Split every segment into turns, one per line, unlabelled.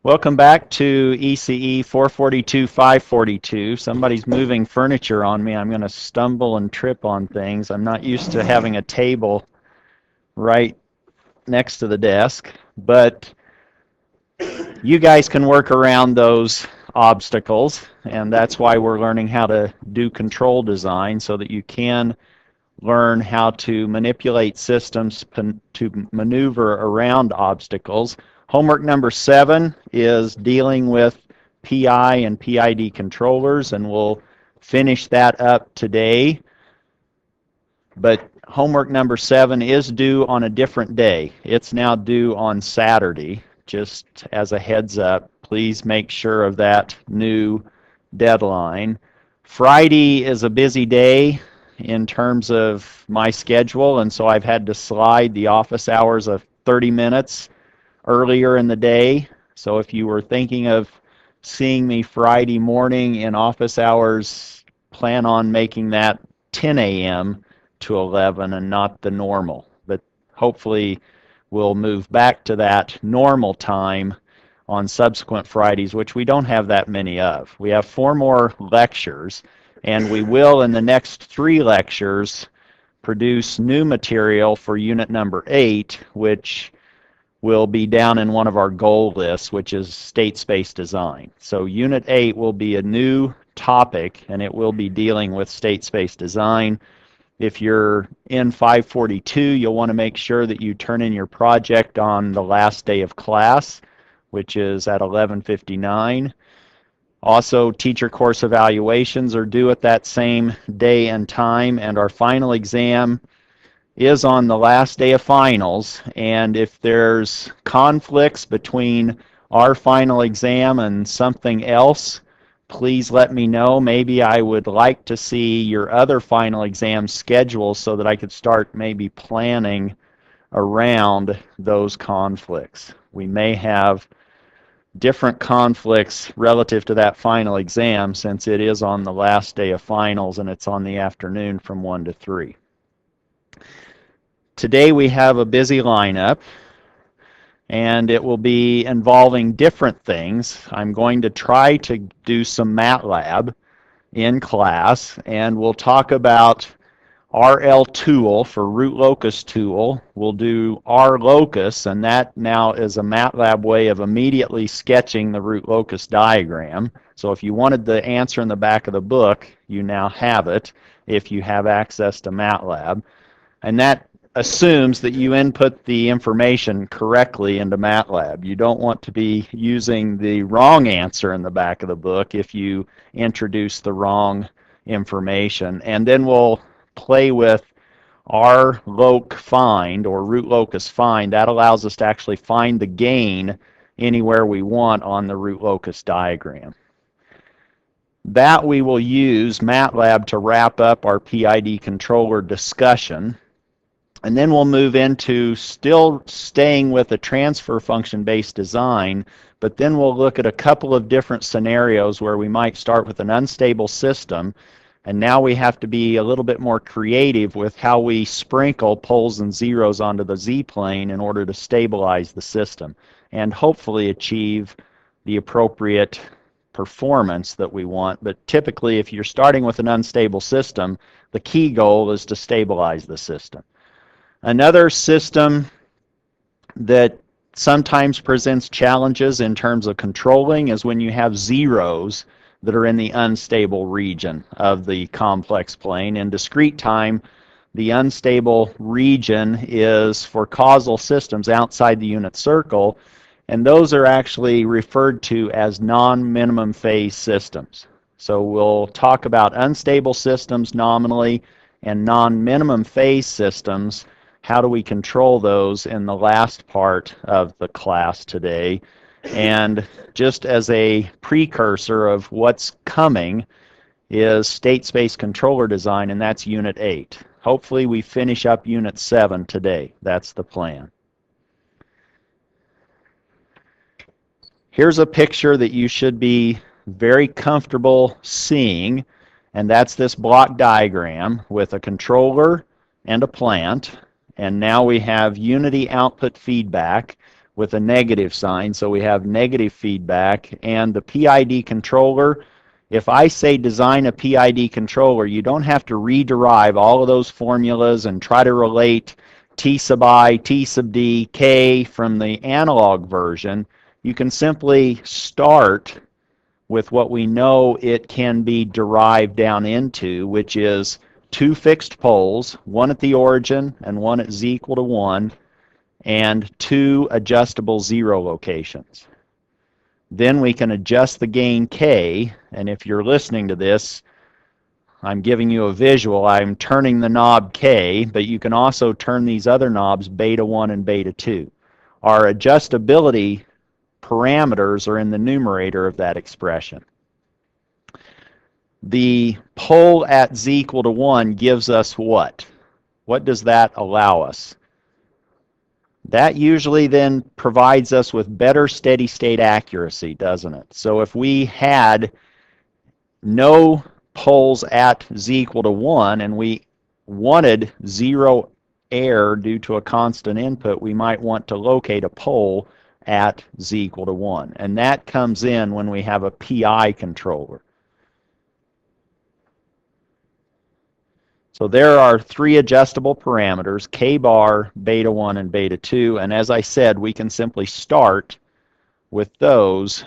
Welcome back to ECE 442-542. Somebody's moving furniture on me. I'm going to stumble and trip on things. I'm not used to having a table right next to the desk, but you guys can work around those obstacles, and that's why we're learning how to do control design so that you can learn how to manipulate systems to maneuver around obstacles. Homework number 7 is dealing with PI and PID controllers, and we'll finish that up today. But homework number 7 is due on a different day. It's now due on Saturday. Just as a heads up, please make sure of that new deadline. Friday is a busy day in terms of my schedule, and so I've had to slide the office hours of 30 minutes earlier in the day. So if you were thinking of seeing me Friday morning in office hours, plan on making that 10 a.m. to 11 and not the normal. But hopefully we'll move back to that normal time on subsequent Fridays, which we don't have that many of. We have 4 more lectures, and we will, in the next 3 lectures, produce new material for unit number 8, which will be down in one of our goal lists, which is state space design. So unit 8 will be a new topic, and it will be dealing with state space design. If you're in 542, you'll want to make sure that you turn in your project on the last day of class, which is at 11:59. Also, teacher course evaluations are due at that same day and time, and our final exam is on the last day of finals. And if there's conflicts between our final exam and something else, please let me know. Maybe I would like to see your other final exam schedule so that I could start maybe planning around those conflicts. We may have different conflicts relative to that final exam since it is on the last day of finals and it's on the afternoon from 1 to 3. Today we have a busy lineup, and it will be involving different things. I'm going to try to do some MATLAB in class, and we'll talk about rltool for Root Locus tool. We'll do rlocus, and that now is a MATLAB way of immediately sketching the Root Locus diagram. So if you wanted the answer in the back of the book, you now have it if you have access to MATLAB. And that assumes that you input the information correctly into MATLAB. You don't want to be using the wrong answer in the back of the book if you introduce the wrong information. And then we'll play with rloc find, or root locus find. That allows us to actually find the gain anywhere we want on the root locus diagram. That we will use MATLAB to wrap up our PID controller discussion. And then we'll move into still staying with a transfer function based design, but then we'll look at a couple of different scenarios where we might start with an unstable system, and now we have to be a little bit more creative with how we sprinkle poles and zeros onto the z-plane in order to stabilize the system and hopefully achieve the appropriate performance that we want. But typically, if you're starting with an unstable system, the key goal is to stabilize the system. Another system that sometimes presents challenges in terms of controlling is when you have zeros that are in the unstable region of the complex plane. In discrete time, the unstable region is for causal systems outside the unit circle, and those are actually referred to as non-minimum phase systems. So we'll talk about unstable systems nominally and non-minimum phase systems. How do we control those in the last part of the class today? And just as a precursor of what's coming is state space controller design, and that's Unit 8. Hopefully we finish up Unit 7 today. That's the plan. Here's a picture that you should be very comfortable seeing, and that's this block diagram with a controller and a plant. And now we have unity output feedback. with a negative sign, so we have negative feedback. And the PID controller, if I say design a PID controller, you don't have to rederive all of those formulas and try to relate T sub I, T sub D, K from the analog version. You can simply start with what we know it can be derived down into, which is two fixed poles, one at the origin and one at z equal to 1, and two adjustable zero locations. Then we can adjust the gain k, and if you're listening to this, I'm giving you a visual. I'm turning the knob k, but you can also turn these other knobs beta 1 and beta 2. Our adjustability parameters are in the numerator of that expression. The pole at z equal to 1 gives us what? What does that allow us? That usually then provides us with better steady state accuracy, doesn't it? So if we had no poles at z equal to 1 and we wanted zero error due to a constant input, we might want to locate a pole at z equal to 1. And that comes in when we have a PI controller. So there are three adjustable parameters, k bar, beta 1, and beta 2. And as I said, we can simply start with those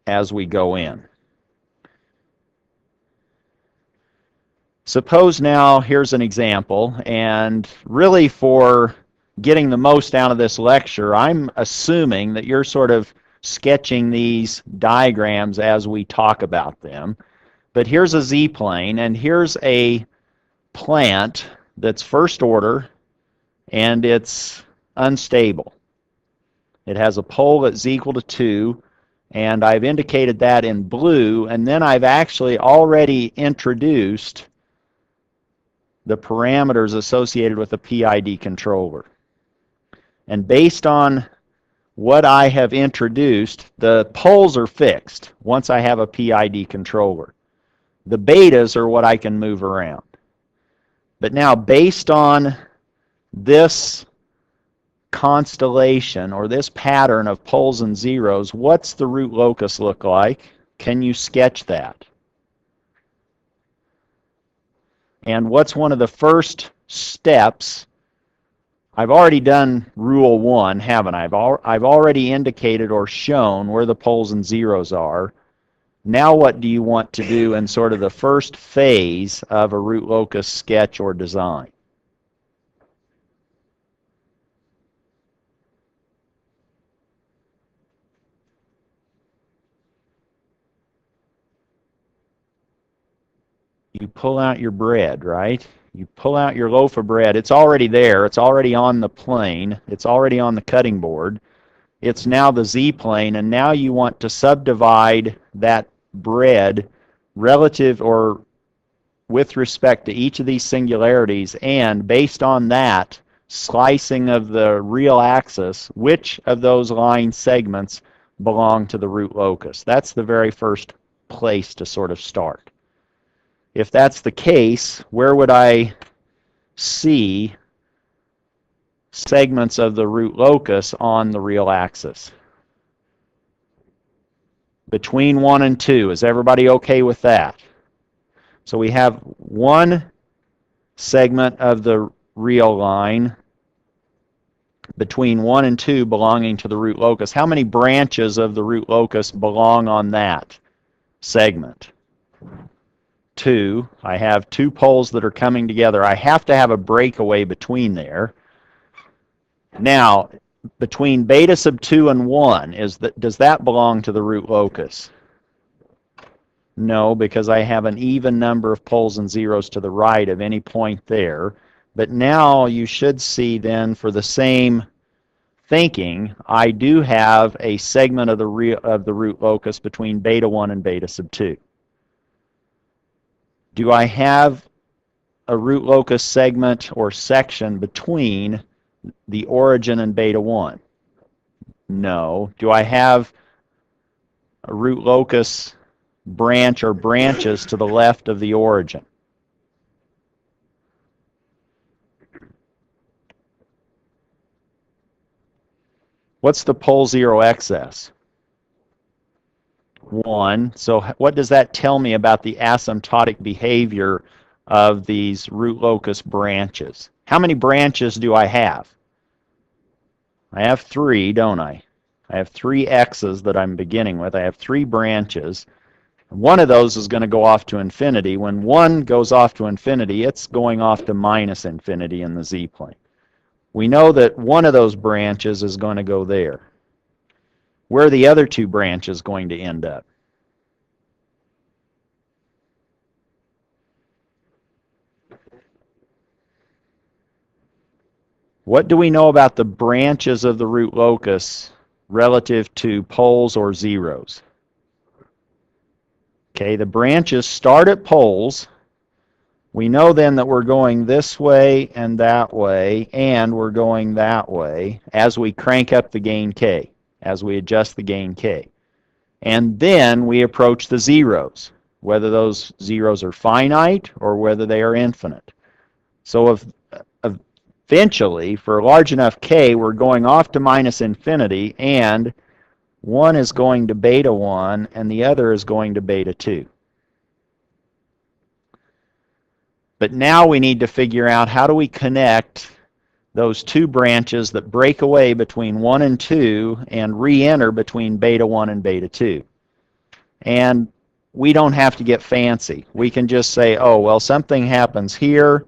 as we go in. Suppose now, here's an example, and really for getting the most out of this lecture, I'm assuming that you're sort of sketching these diagrams as we talk about them. But here's a z-plane, and here's a plant that's first order, and it's unstable. It has a pole at z equal to 2, and I've indicated that in blue, and then I've actually already introduced the parameters associated with the PID controller. And based on what I have introduced, the poles are fixed once I have a PID controller. The betas are what I can move around. But now, based on this constellation or this pattern of poles and zeros, what's the root locus look like? Can you sketch that? And what's one of the first steps? I've already done rule 1, haven't I? I've already indicated or shown where the poles and zeros are. Now what do you want to do in sort of the first phase of a root locus sketch or design? You pull out your bread, right? You pull out your loaf of bread. It's already there. It's already on the plane. It's already on the cutting board. It's now the z-plane, and now you want to subdivide that bread relative or with respect to each of these singularities, and based on that slicing of the real axis, which of those line segments belong to the root locus. That's the very first place to sort of start. If that's the case, where would I see segments of the root locus on the real axis? Between 1 and 2. Is everybody okay with that? So we have one segment of the real line between 1 and 2 belonging to the root locus. How many branches of the root locus belong on that segment? 2. I have 2 poles that are coming together. I have to have a breakaway between there. Now, between beta sub 2 and 1, does that belong to the root locus? No, because I have an even number of poles and zeros to the right of any point there. But now you should see then, for the same thinking, I do have a segment of the root locus between beta 1 and beta sub 2. Do I have a root locus segment or section between the origin and beta 1? No. Do I have a root locus branch or branches to the left of the origin? What's the pole zero excess? 1. So what does that tell me about the asymptotic behavior of these root locus branches? How many branches do I have? I have 3, don't I? I have 3 x's that I'm beginning with. I have 3 branches. One of those is going to go off to infinity. When one goes off to infinity, it's going off to minus infinity in the z-plane. We know that one of those branches is going to go there. Where are the other 2 branches going to end up? What do we know about the branches of the root locus relative to poles or zeros? Okay, the branches start at poles. We know then that we're going this way and we're going that way as we crank up the gain k, as we adjust the gain k. And then we approach the zeros, whether those zeros are finite or whether they are infinite. So eventually, for a large enough k, we're going off to minus infinity, and one is going to beta 1 and the other is going to beta 2. But now we need to figure out how do we connect those 2 branches that break away between 1 and 2 and re-enter between beta 1 and beta 2. And we don't have to get fancy. We can just say, oh, well, something happens here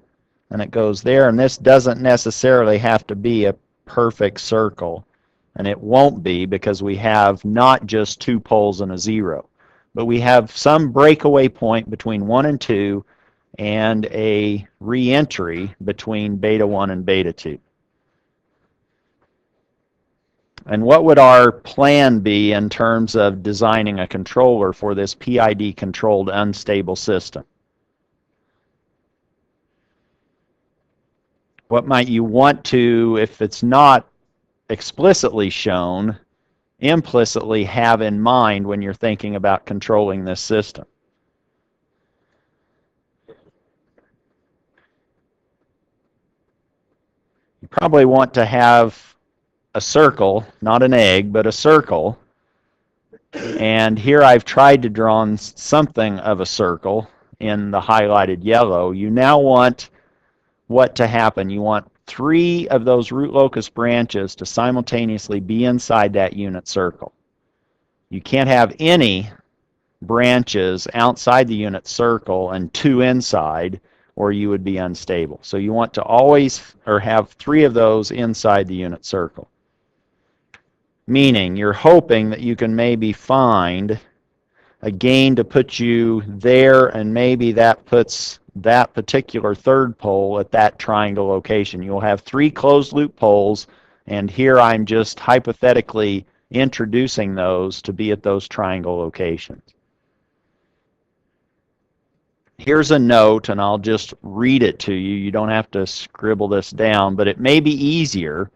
and it goes there, and this doesn't necessarily have to be a perfect circle. And it won't be, because we have not just 2 poles and a 0, but we have some breakaway point between 1 and 2 and a re-entry between beta 1 and beta 2. And what would our plan be in terms of designing a controller for this PID controlled unstable system? What might you want to, if it's not explicitly shown, implicitly have in mind when you're thinking about controlling this system? You probably want to have a circle, not an egg, but a circle. And here I've tried to draw something of a circle in the highlighted yellow. You now want what to happen? You want 3 of those root locus branches to simultaneously be inside that unit circle. You can't have any branches outside the unit circle and 2 inside, or you would be unstable. So you want to always, or have 3 of those inside the unit circle. Meaning you're hoping that you can maybe find a gain to put you there, and maybe that puts that particular 3rd pole at that triangle location. You'll have 3 closed loop poles, and here I'm just hypothetically introducing those to be at those triangle locations. Here's a note, and I'll just read it to you. You don't have to scribble this down, but it may be easier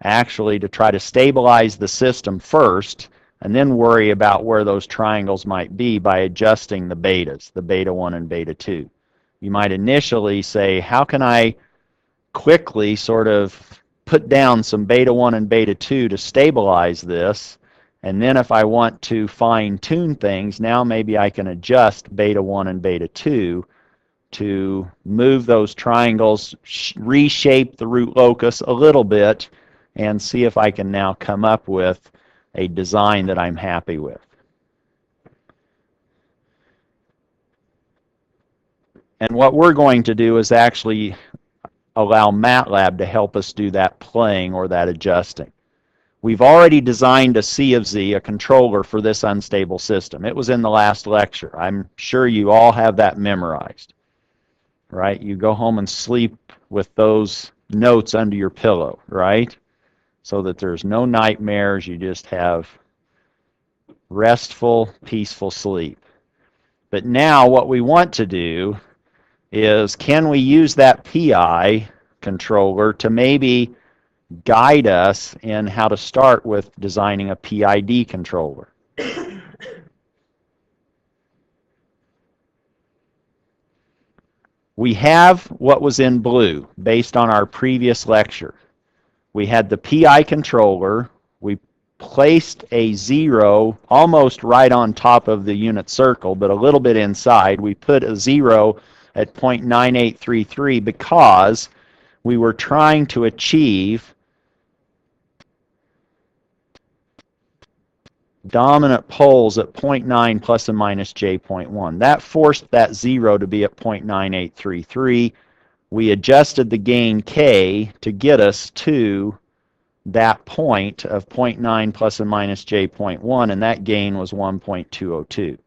actually to try to stabilize the system first and then worry about where those triangles might be by adjusting the betas, the beta 1 and beta 2. You might initially say, how can I quickly sort of put down some beta 1 and beta 2 to stabilize this, and then if I want to fine-tune things, now maybe I can adjust beta 1 and beta 2 to move those triangles, reshape the root locus a little bit, and see if I can now come up with a design that I'm happy with. And what we're going to do is actually allow MATLAB to help us do that playing or that adjusting. We've already designed a C of Z, a controller for this unstable system. It was in the last lecture. I'm sure you all have that memorized, right? You go home and sleep with those notes under your pillow, right? So that there's no nightmares, you just have restful, peaceful sleep. But now what we want to do is, can we use that PI controller to maybe guide us in how to start with designing a PID controller? We have what was in blue based on our previous lecture. We had the PI controller we placed a 0 almost right on top of the unit circle, but a little bit inside. We put a 0 at 0.9833 because we were trying to achieve dominant poles at 0.9 plus and minus j.1. That forced that 0 to be at 0.9833. We adjusted the gain k to get us to that point of 0.9 plus and minus j.1, and that gain was 1.202.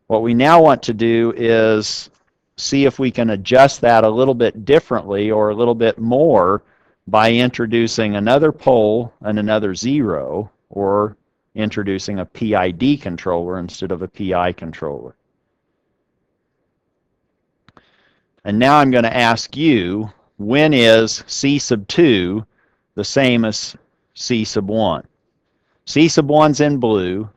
What we now want to do is see if we can adjust that a little bit differently or a little bit more by introducing another pole and another 0, or introducing a PID controller instead of a PI controller. And now I'm going to ask you, when is C sub 2 the same as C sub 1? C sub 1's in blue.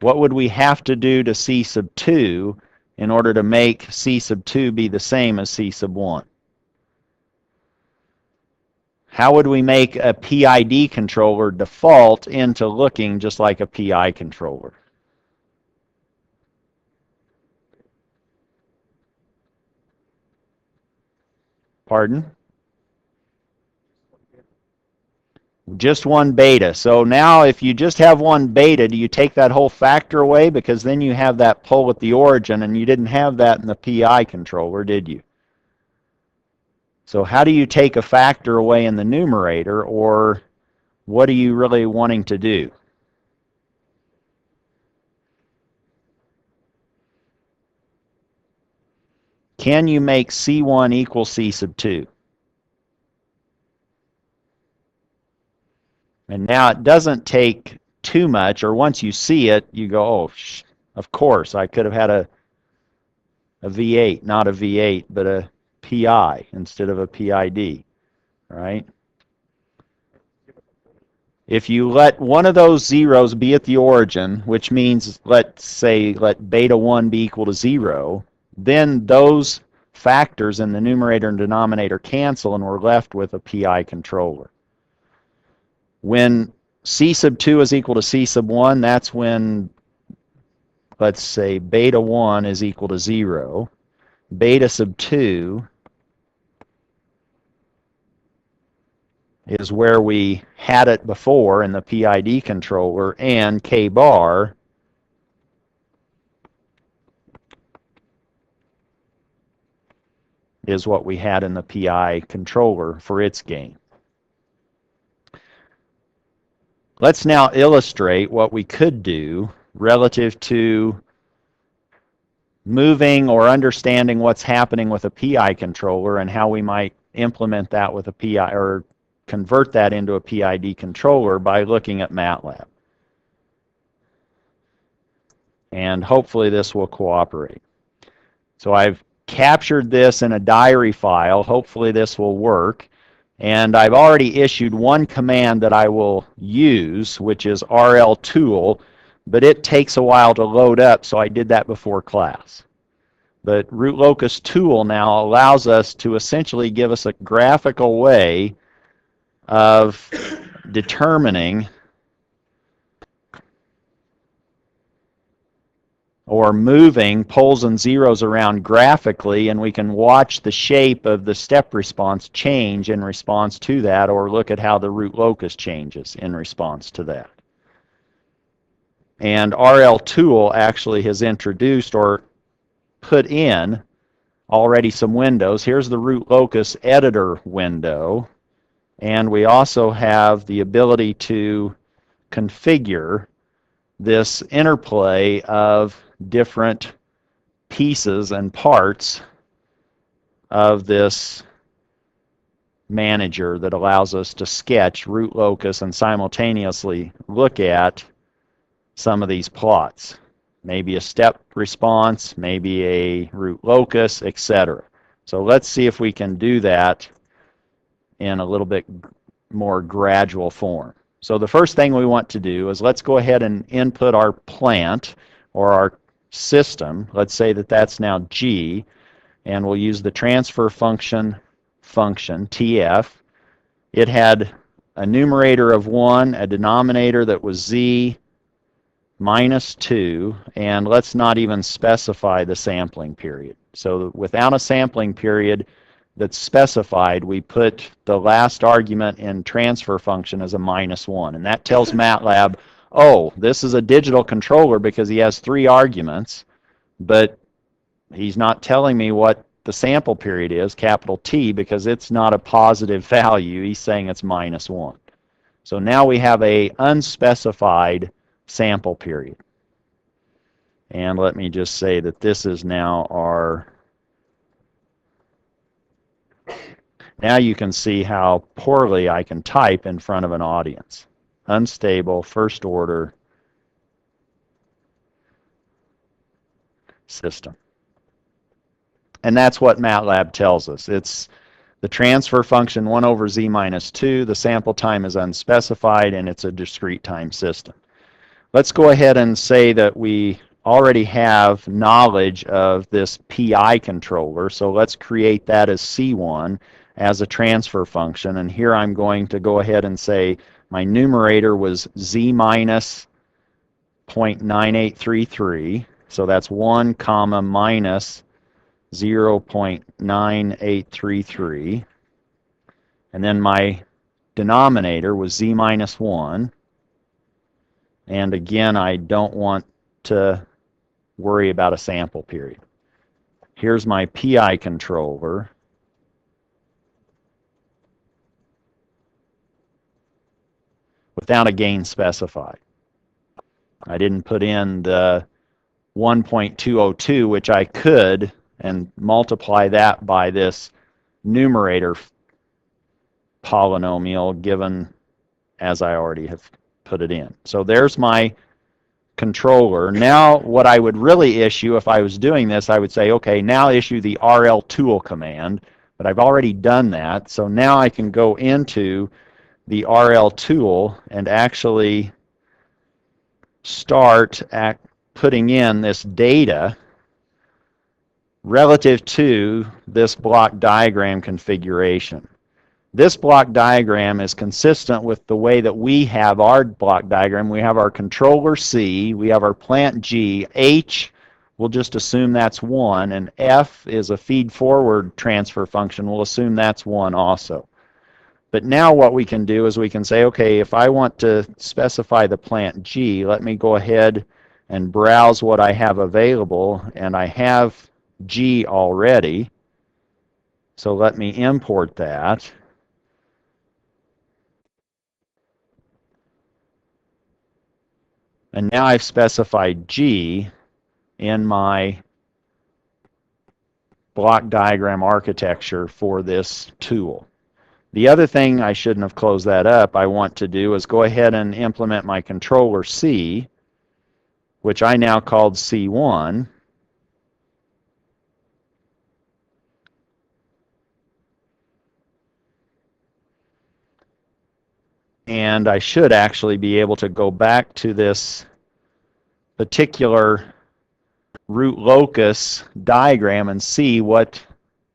What would we have to do to C sub 2 in order to make C sub 2 be the same as C sub 1? How would we make a PID controller default into looking just like a PI controller? Pardon? Just one beta. So now if you just have one beta, do you take that whole factor away? Because then you have that pole at the origin, and you didn't have that in the PI controller, did you? So how do you take a factor away in the numerator, or what are you really wanting to do? Can you make C1 equal C sub 2? And now it doesn't take too much, or once you see it, you go, oh, of course, I could have had a V8, not a V8, but a PI instead of a PID, right? If you let one of those zeros be at the origin, which means, let's say, let beta 1 be equal to 0, then those factors in the numerator and denominator cancel, and we're left with a PI controller. When C sub 2 is equal to C sub 1, that's when, let's say, beta 1 is equal to 0. Beta sub 2 is where we had it before in the PID controller, and K bar is what we had in the PI controller for its gain. Let's now illustrate what we could do relative to moving or understanding what's happening with a PI controller and how we might implement that with a PI, or convert that into a PID controller, by looking at MATLAB. And hopefully this will cooperate. So I've captured this in a diary file. Hopefully this will work. And I've already issued one command that I will use, which is rltool, but it takes a while to load up, so I did that before class. But Root Locus tool now allows us to essentially give us a graphical way of determining or moving poles and zeros around graphically, and we can watch the shape of the step response change in response to that, or look at how the root locus changes in response to that. And rltool actually has introduced or put in already some windows. Here's the root locus editor window, and we also have the ability to configure this interplay of different pieces and parts of this manager that allows us to sketch root locus and simultaneously look at some of these plots. Maybe a step response, maybe a root locus, etc. So let's see if we can do that in a little bit more gradual form. So the first thing we want to do is, let's go ahead and input our plant or our system. Let's say that that's now G, and we'll use the transfer function TF. It had a numerator of 1, a denominator that was z minus 2, and let's not even specify the sampling period. So without a sampling period that's specified, we put the last argument in transfer function as a minus 1. And that tells MATLAB, oh, this is a digital controller because he has 3 arguments, but he's not telling me what the sample period is, capital T, because it's not a positive value. He's saying it's minus 1. So now we have a unspecified sample period. And let me just say that this is now our... Now you can see how poorly I can type in front of an audience. Unstable, first order system. And that's what MATLAB tells us. It's the transfer function 1 over z minus 2, the sample time is unspecified, and it's a discrete time system. Let's go ahead and say that we already have knowledge of this PI controller, so let's create that as C1 as a transfer function, and here I'm going to go ahead and say my numerator was z minus 0.9833, so that's 1 comma minus 0.9833, and then my denominator was z minus 1, and again I don't want to worry about a sample period. Here's my PI controller. Without a gain specified. I didn't put in the 1.202, which I could, and multiply that by this numerator polynomial given as I already have put it in. So there's my controller. Now what I would really issue if I was doing this, I would say, okay, now issue the rltool command, but I've already done that, so now I can go into the rltool and actually start putting in this data relative to this block diagram configuration. This block diagram is consistent with the way that we have our block diagram. We have our controller C, we have our plant G, H, we'll just assume that's 1, and F is a feed-forward transfer function. We'll assume that's 1 also. But now what we can do is we can say, okay, if I want to specify the plant G, let me go ahead and browse what I have available, and I have G already. So let me import that. And now I've specified G in my block diagram architecture for this tool. The other thing, I shouldn't have closed that up, I want to do is go ahead and implement my controller C, which I now called C1. And I should actually be able to go back to this particular root locus diagram and see what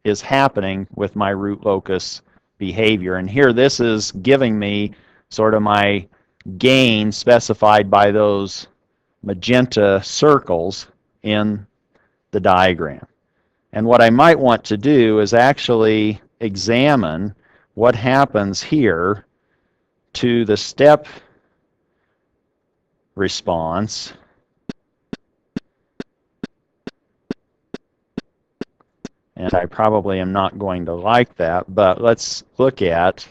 is happening with my root locus behavior. And here this is giving me sort of my gain specified by those magenta circles in the diagram. And what I might want to do is actually examine what happens here to the step response. And I probably am not going to like that, but let's look at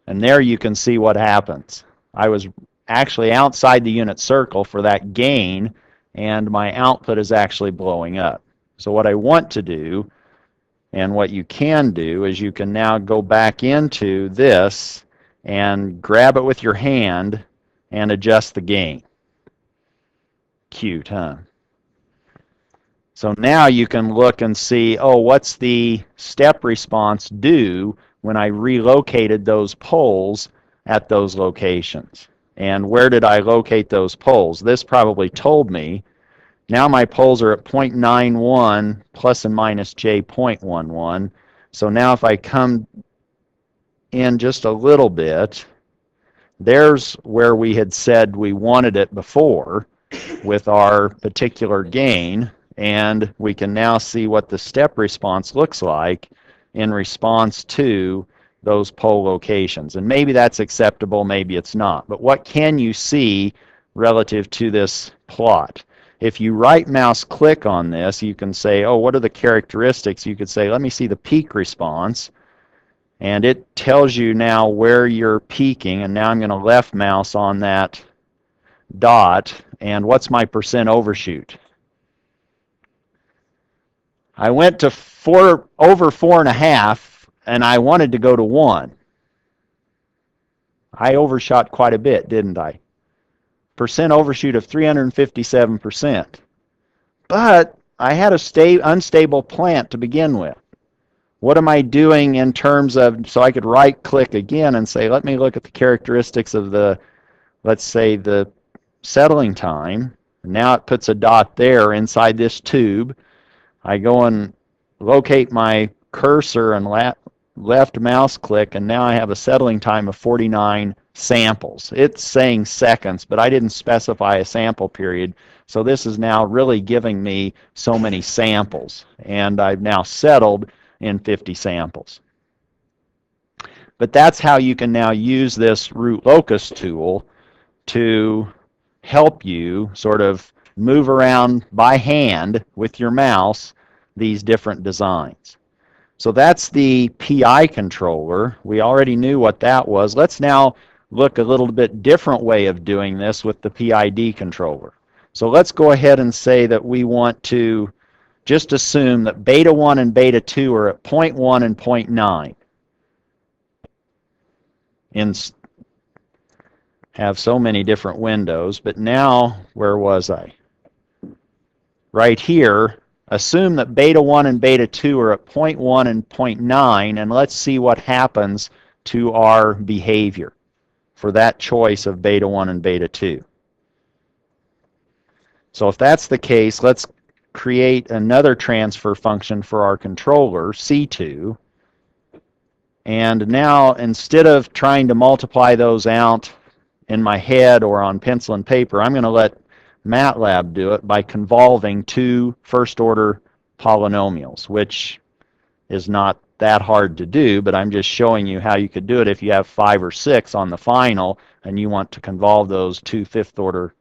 and there you can see what happens. I was actually outside the unit circle for that gain, and my output is actually blowing up. So what I want to do, and what you can do, is you can now go back into this and grab it with your hand and adjust the gain. Cute, huh? So now you can look and see, oh, what's the step response do when I relocated those poles at those locations? And where did I locate those poles? This probably told me. Now my poles are at 0.91 plus and minus j 0.11. So now if I come in just a little bit, there's where we had said we wanted it before with our particular gain, and we can now see what the step response looks like in response to those pole locations. And maybe that's acceptable, maybe it's not. But what can you see relative to this plot? If you right mouse click on this, you can say, oh, what are the characteristics? You could say, let me see the peak response. And it tells you now where you're peaking. And now I'm going to left mouse on that dot. And what's my percent overshoot? I went to over 4.5, and I wanted to go to 1. I overshot quite a bit, didn't I? Percent overshoot of 357%. But I had a unstable plant to begin with. What am I doing in terms of, so I could right click again and say, let me look at the characteristics of the, let's say, the settling time. Now it puts a dot there inside this tube. I go and locate my cursor and left mouse click, and now I have a settling time of 49 samples. It's saying seconds, but I didn't specify a sample period. So this is now really giving me so many samples, and I've now settled in 50 samples. But that's how you can now use this Root Locus tool to help you sort of move around by hand with your mouse these different designs. So that's the PI controller. We already knew what that was. Let's now look a little bit different way of doing this with the PID controller. So let's go ahead and say that we want to just assume that beta 1 and beta 2 are at 0.1 and 0.9. Have so many different windows, but now, where was I? Right here, assume that beta 1 and beta 2 are at 0.1 and 0.9, and let's see what happens to our behavior for that choice of beta 1 and beta 2. So if that's the case, let's create another transfer function for our controller, C2. And now, instead of trying to multiply those out in my head or on pencil and paper, I'm going to let MATLAB do it by convolving two first-order polynomials, which is not that hard to do, but I'm just showing you how you could do it if you have 5 or 6 on the final and you want to convolve those two fifth-order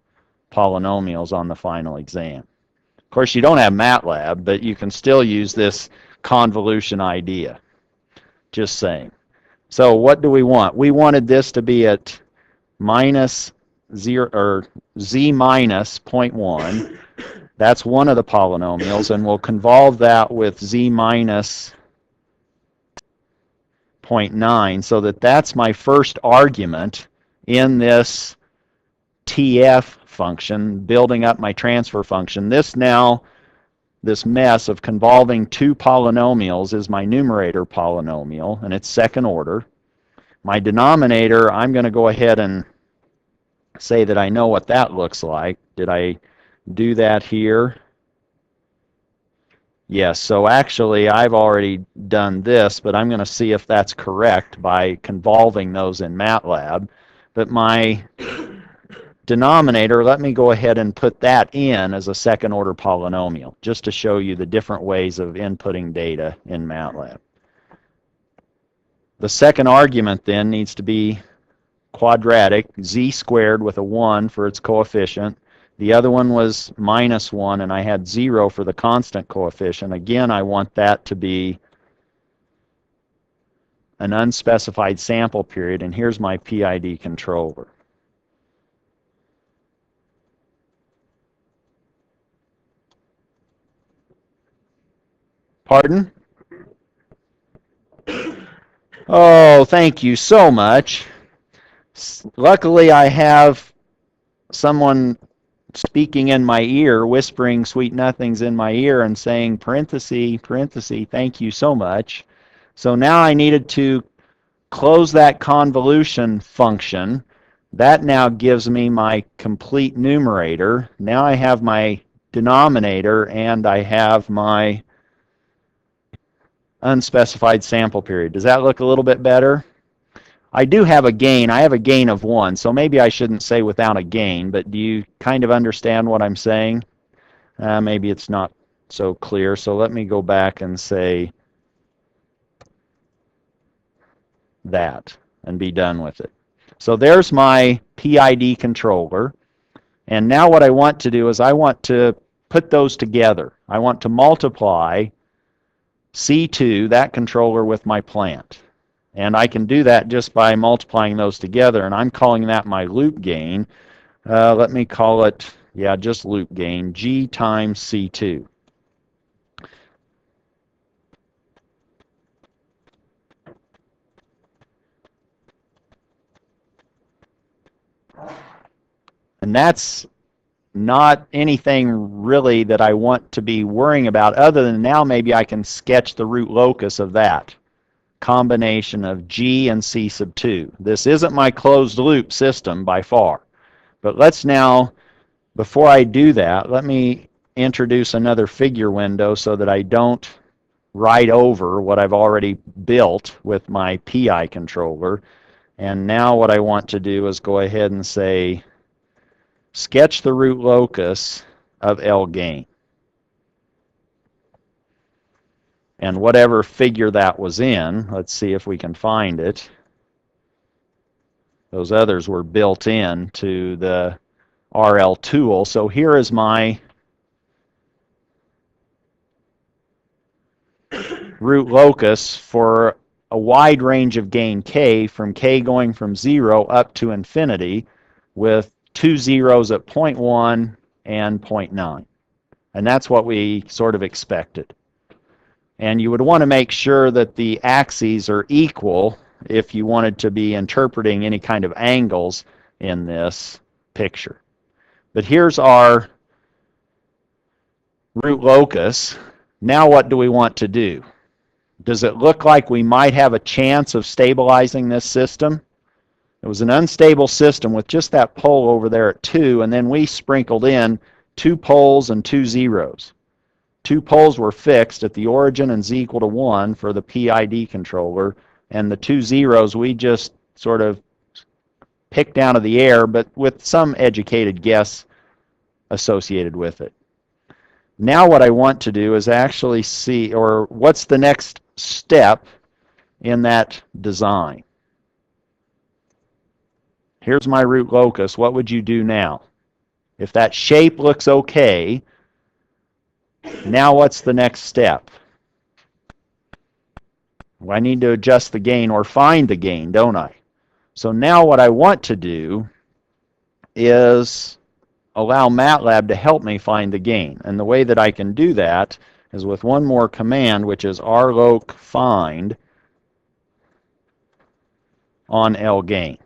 polynomials on the final exam. Of course, you don't have MATLAB, but you can still use this convolution idea. Just saying. So what do we want? We wanted this to be at minus 0 or z minus 0.1. That's one of the polynomials, and we'll convolve that with z minus 0.9 so that that's my first argument in this TF function, building up my transfer function. This mess of convolving two polynomials is my numerator polynomial, and it's second order. My denominator, I'm going to go ahead and say that I know what that looks like. Did I do that here? Yes, so actually I've already done this, but I'm going to see if that's correct by convolving those in MATLAB. But my denominator, let me go ahead and put that in as a second order polynomial, just to show you the different ways of inputting data in MATLAB. The second argument then needs to be quadratic, z squared with a 1 for its coefficient. The other one was minus 1, and I had 0 for the constant coefficient. Again, I want that to be an unspecified sample period, and here's my PID controller. Pardon? Oh, thank you so much. Luckily, I have someone speaking in my ear, whispering sweet nothings in my ear and saying, parenthesis, parenthesis, thank you so much. So now I needed to close that convolution function That now gives me my complete numerator. Now I have my denominator and I have my unspecified sample period. Does that look a little bit better? I do have a gain. I have a gain of 1, so maybe I shouldn't say without a gain, but do you kind of understand what I'm saying? Maybe it's not so clear, so let me go back and say that and be done with it. So there's my PID controller, and now what I want to do is I want to put those together. I want to multiply C2, that controller, with my plant. And I can do that just by multiplying those together, and I'm calling that my loop gain. Let me call it, yeah, just loop gain, G times C2. And that's not anything really that I want to be worrying about, other than now maybe I can sketch the root locus of that combination of G and C sub 2. This isn't my closed loop system by far. But let's now, before I do that, let me introduce another figure window so that I don't write over what I've already built with my PI controller. And now what I want to do is go ahead and say, sketch the root locus of L gain. And whatever figure that was in, let's see if we can find it. Those others were built in to the rltool. So here is my root locus for a wide range of gain k, from k going from 0 up to infinity, with 2 zeros at 0.1 and 0.9. And that's what we sort of expected. And you would want to make sure that the axes are equal if you wanted to be interpreting any kind of angles in this picture. But here's our root locus. Now what do we want to do? Does it look like we might have a chance of stabilizing this system? It was an unstable system with just that pole over there at 2, and then we sprinkled in 2 poles and 2 zeros. 2 poles were fixed at the origin and z equal to 1 for the PID controller, and the 2 zeros we just sort of picked out of the air, but with some educated guess associated with it. Now what I want to do is actually see, or what's the next step in that design. Here's my root locus. What would you do now? If that shape looks okay, now what's the next step? Well, I need to adjust the gain or find the gain, don't I? So now what I want to do is allow MATLAB to help me find the gain. And the way that I can do that is with one more command, which is rloc find on L gain.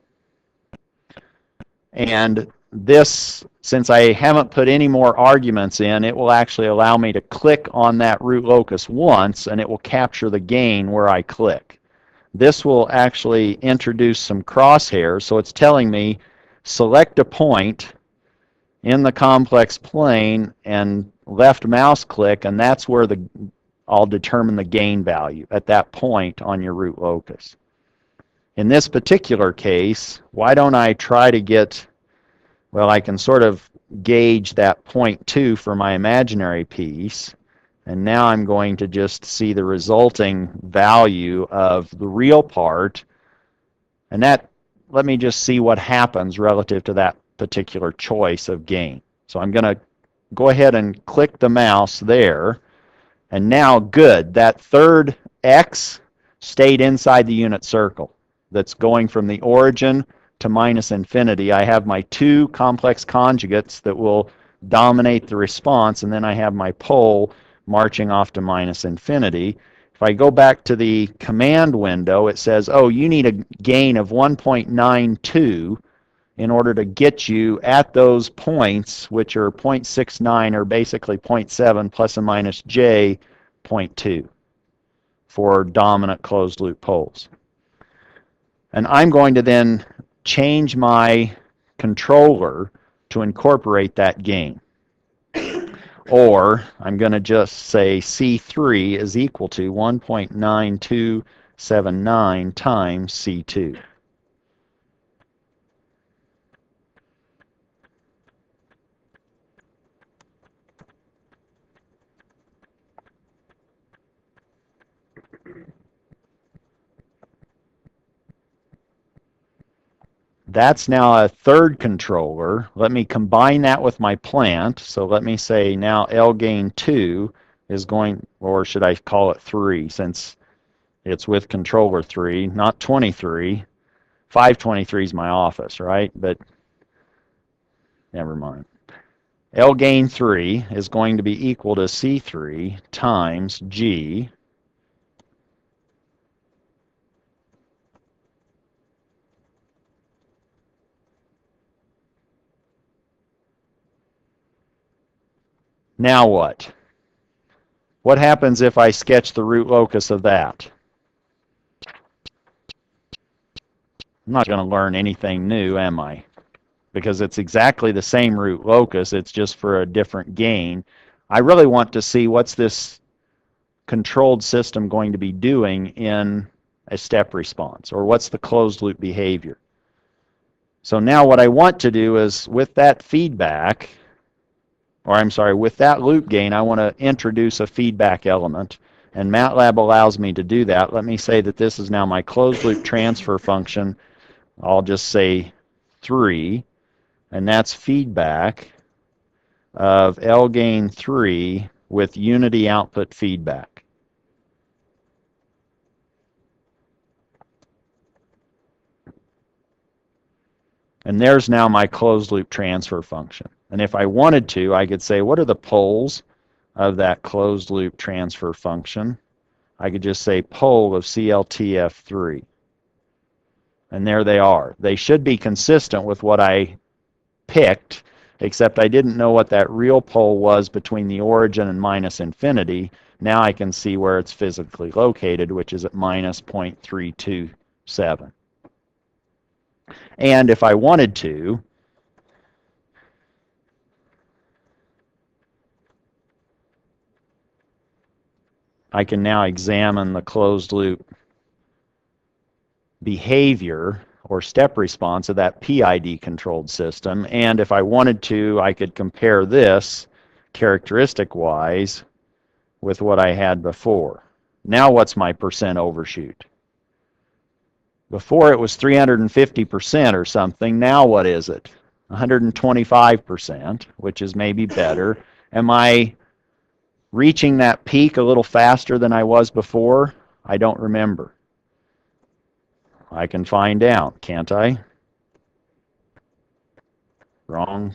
And this, since I haven't put any more arguments in, it will actually allow me to click on that root locus once, and it will capture the gain where I click. This will actually introduce some crosshairs, so it's telling me select a point in the complex plane and left mouse click, and that's where I'll determine the gain value at that point on your root locus. In this particular case, why don't I try to get, well, I can sort of gauge that 0.2 for my imaginary piece, and now I'm going to just see the resulting value of the real part, and that, let me just see what happens relative to that particular choice of gain. So I'm going to go ahead and click the mouse there, and now good, that third X stayed inside the unit circle that's going from the origin to minus infinity. I have my 2 complex conjugates that will dominate the response, and then I have my pole marching off to minus infinity. If I go back to the command window, it says, oh, you need a gain of 1.92 in order to get you at those points, which are 0.69 or basically 0.7 plus or minus j 0.2 for dominant closed loop poles. And I'm going to then change my controller to incorporate that gain. Or I'm going to just say C3 is equal to 1.9279 times C2. That's now a third controller. Let me combine that with my plant. So let me say now L gain 2 is going, or should I call it 3 since it's with controller 3, not 23. 523 is my office, right? But never mind. L gain 3 is going to be equal to C3 times G. Now what? What happens if I sketch the root locus of that? I'm not going to learn anything new, am I? Because it's exactly the same root locus, it's just for a different gain. I really want to see what's this controlled system going to be doing in a step response, or what's the closed loop behavior. So now what I want to do is with that feedback, or I'm sorry, with that loop gain, I want to introduce a feedback element. And MATLAB allows me to do that. Let me say that this is now my closed loop transfer function. I'll just say 3, and that's feedback of L gain 3 with unity output feedback. And there's now my closed loop transfer function. And if I wanted to, I could say, what are the poles of that closed loop transfer function? I could just say pole of CLTF3. And there they are. They should be consistent with what I picked, except I didn't know what that real pole was between the origin and minus infinity. Now I can see where it's physically located, which is at minus 0.327. And if I wanted to, I can now examine the closed loop behavior or step response of that PID controlled system. And if I wanted to, I could compare this characteristic-wise with what I had before. Now what's my percent overshoot? Before it was 350% or something. Now what is it? 125%, which is maybe better. Am I reaching that peak a little faster than I was before? I don't remember. I can find out, can't I? Wrong.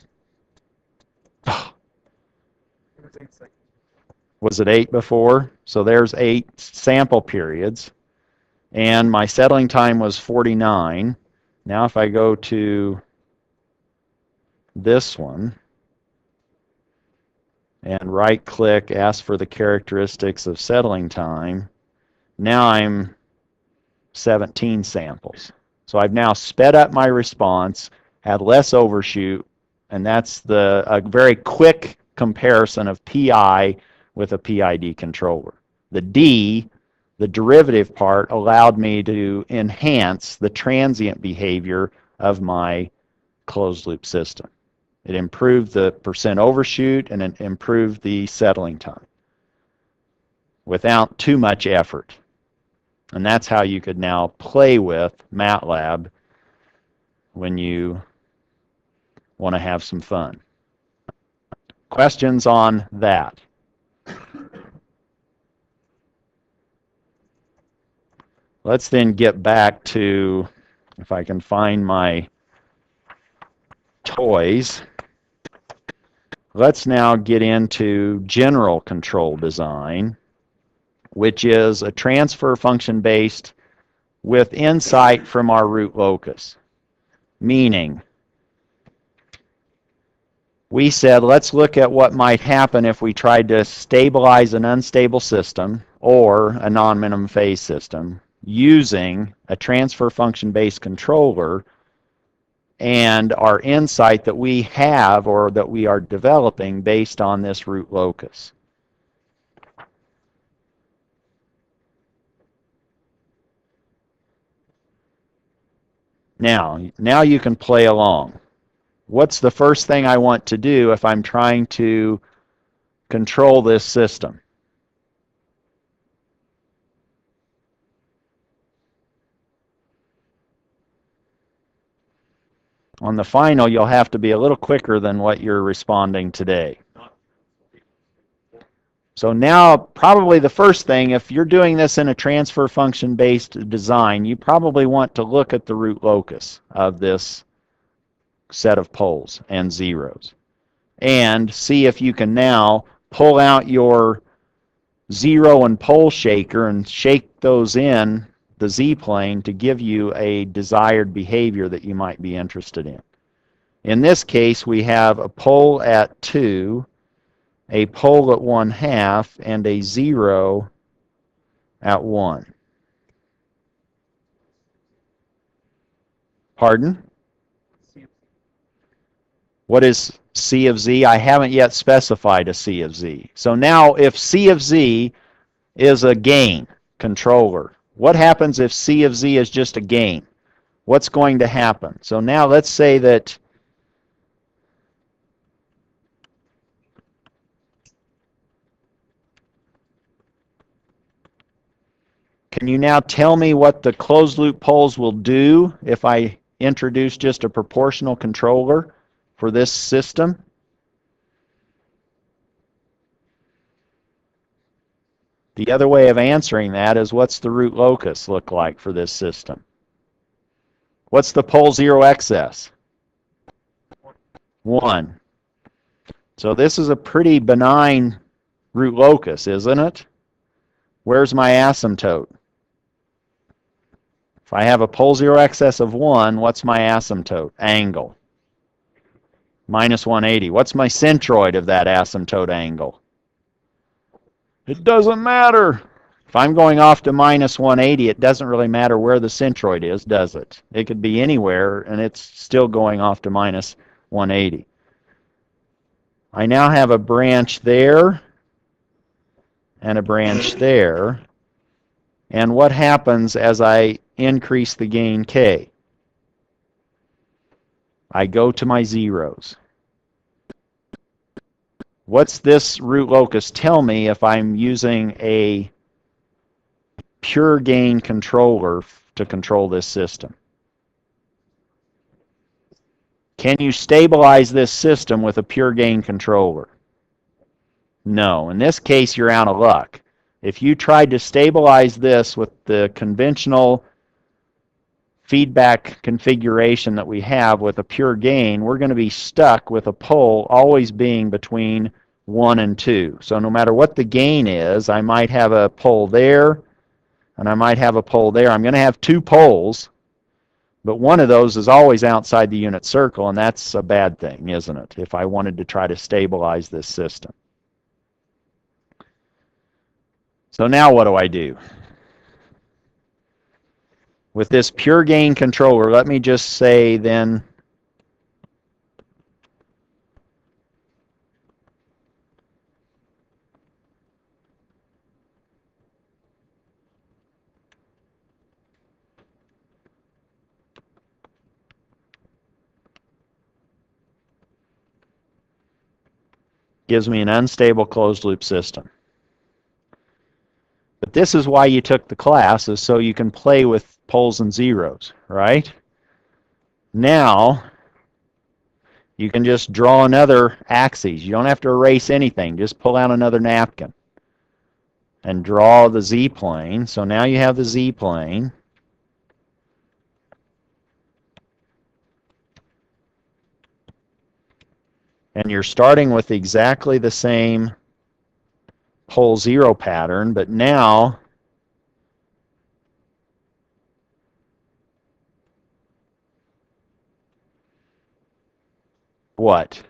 Was it 8 before? So there's 8 sample periods. And my settling time was 49. Now if I go to this one and right click, ask for the characteristics of settling time, now I'm 17 samples. So I've now sped up my response, had less overshoot, and that's a very quick comparison of PI with a PID controller. The D, the derivative part, allowed me to enhance the transient behavior of my closed loop system. It improved the percent overshoot and it improved the settling time without too much effort. And that's how you could now play with MATLAB when you want to have some fun. Questions on that? Let's then get back to, if I can find my toys, let's now get into general control design, which is a transfer function based with insight from our root locus. Meaning, we said, let's look at what might happen if we tried to stabilize an unstable system or a non-minimum phase system using a transfer function based controller and our insight that we have or that we are developing based on this root locus. Now you can play along. What's the first thing I want to do if I'm trying to control this system? On the final, you'll have to be a little quicker than what you're responding today. So now, probably the first thing, if you're doing this in a transfer function-based design, you probably want to look at the root locus of this set of poles and zeros and see if you can now pull out your zero and pole shaker and shake those in the z-plane to give you a desired behavior that you might be interested in. In this case, we have a pole at 2, a pole at 1/2, and a 0 at 1. Pardon? What is C of Z? I haven't yet specified a C of Z. So now if C of Z is a gain controller, what happens if C of Z is just a gain? What's going to happen? So now let's say that can you now tell me what the closed loop poles will do if I introduce just a proportional controller for this system? The other way of answering that is, what's the root locus look like for this system? What's the pole zero excess? 1. So this is a pretty benign root locus, isn't it? Where's my asymptote? If I have a pole zero excess of 1, what's my asymptote? Angle. Minus 180. What's my centroid of that asymptote angle? It doesn't matter. If I'm going off to minus 180, it doesn't really matter where the centroid is, does it? It could be anywhere, and it's still going off to minus 180. I now have a branch there and a branch there. And what happens as I increase the gain K? I go to my zeros. What's this root locus tell me if I'm using a pure gain controller to control this system? Can you stabilize this system with a pure gain controller? No. In this case, you're out of luck. If you tried to stabilize this with the conventional feedback configuration that we have with a pure gain, we're going to be stuck with a pole always being between 1 and 2. So no matter what the gain is, I might have a pole there, and I might have a pole there. I'm going to have 2 poles, but one of those is always outside the unit circle, and that's a bad thing, isn't it, if I wanted to try to stabilize this system. So now what do I do? With this pure gain controller, let me just say then, gives me an unstable closed loop system. But this is why you took the class, is so you can play with poles and zeros, right? Now, you can just draw another axis. You don't have to erase anything. Just pull out another napkin and draw the z-plane. So now you have the z-plane. And you're starting with exactly the same pole zero pattern, but now what?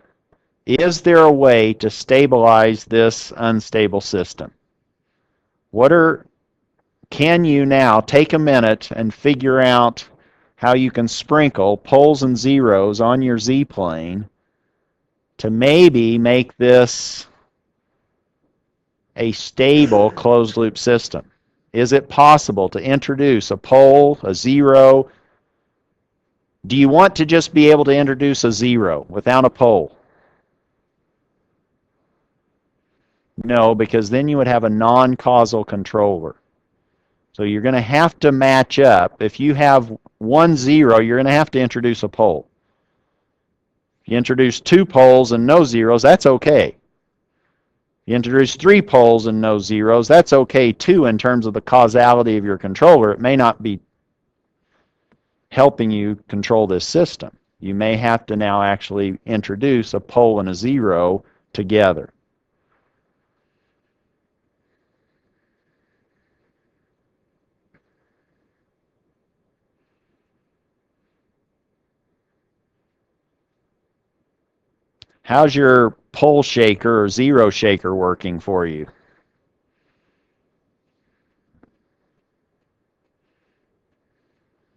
Is there a way to stabilize this unstable system? Can you now take a minute and figure out how you can sprinkle poles and zeros on your z-plane to maybe make this a stable closed-loop system. Is it possible to introduce a pole, a zero? Do you want to just be able to introduce a zero without a pole? No, because then you would have a non-causal controller. So you're going to have to match up. If you have 1, 0, you're going to have to introduce a pole. If you introduce 2 poles and no zeros, that's okay. You introduce 3 poles and no zeros, that's okay too in terms of the causality of your controller. It may not be helping you control this system. You may have to now actually introduce a pole and a zero together. How's your pole shaker or zero shaker working for you?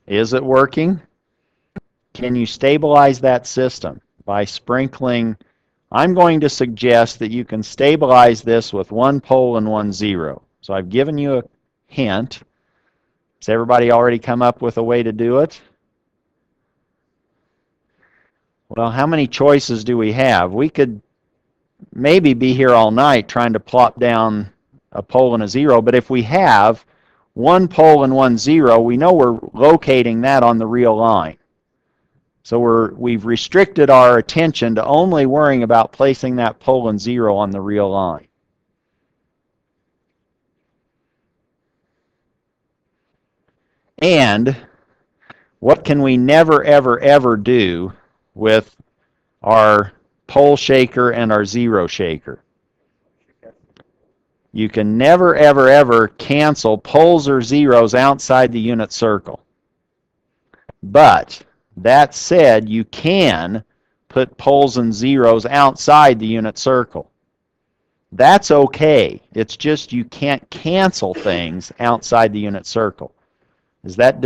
Is it working? Can you stabilize that system by sprinkling? I'm going to suggest that you can stabilize this with 1 pole and 1 zero. So I've given you a hint. Has everybody already come up with a way to do it? Well, how many choices do we have? We could maybe be here all night trying to plop down a pole and a zero, but if we have 1 pole and 1 zero, we know we're locating that on the real line. So we've restricted our attention to only worrying about placing that pole and zero on the real line. And what can we never, ever, ever do with our pole shaker and our zero shaker? You can never, ever, ever cancel poles or zeros outside the unit circle. But that said, you can put poles and zeros outside the unit circle. That's okay. It's just you can't cancel things outside the unit circle. Is that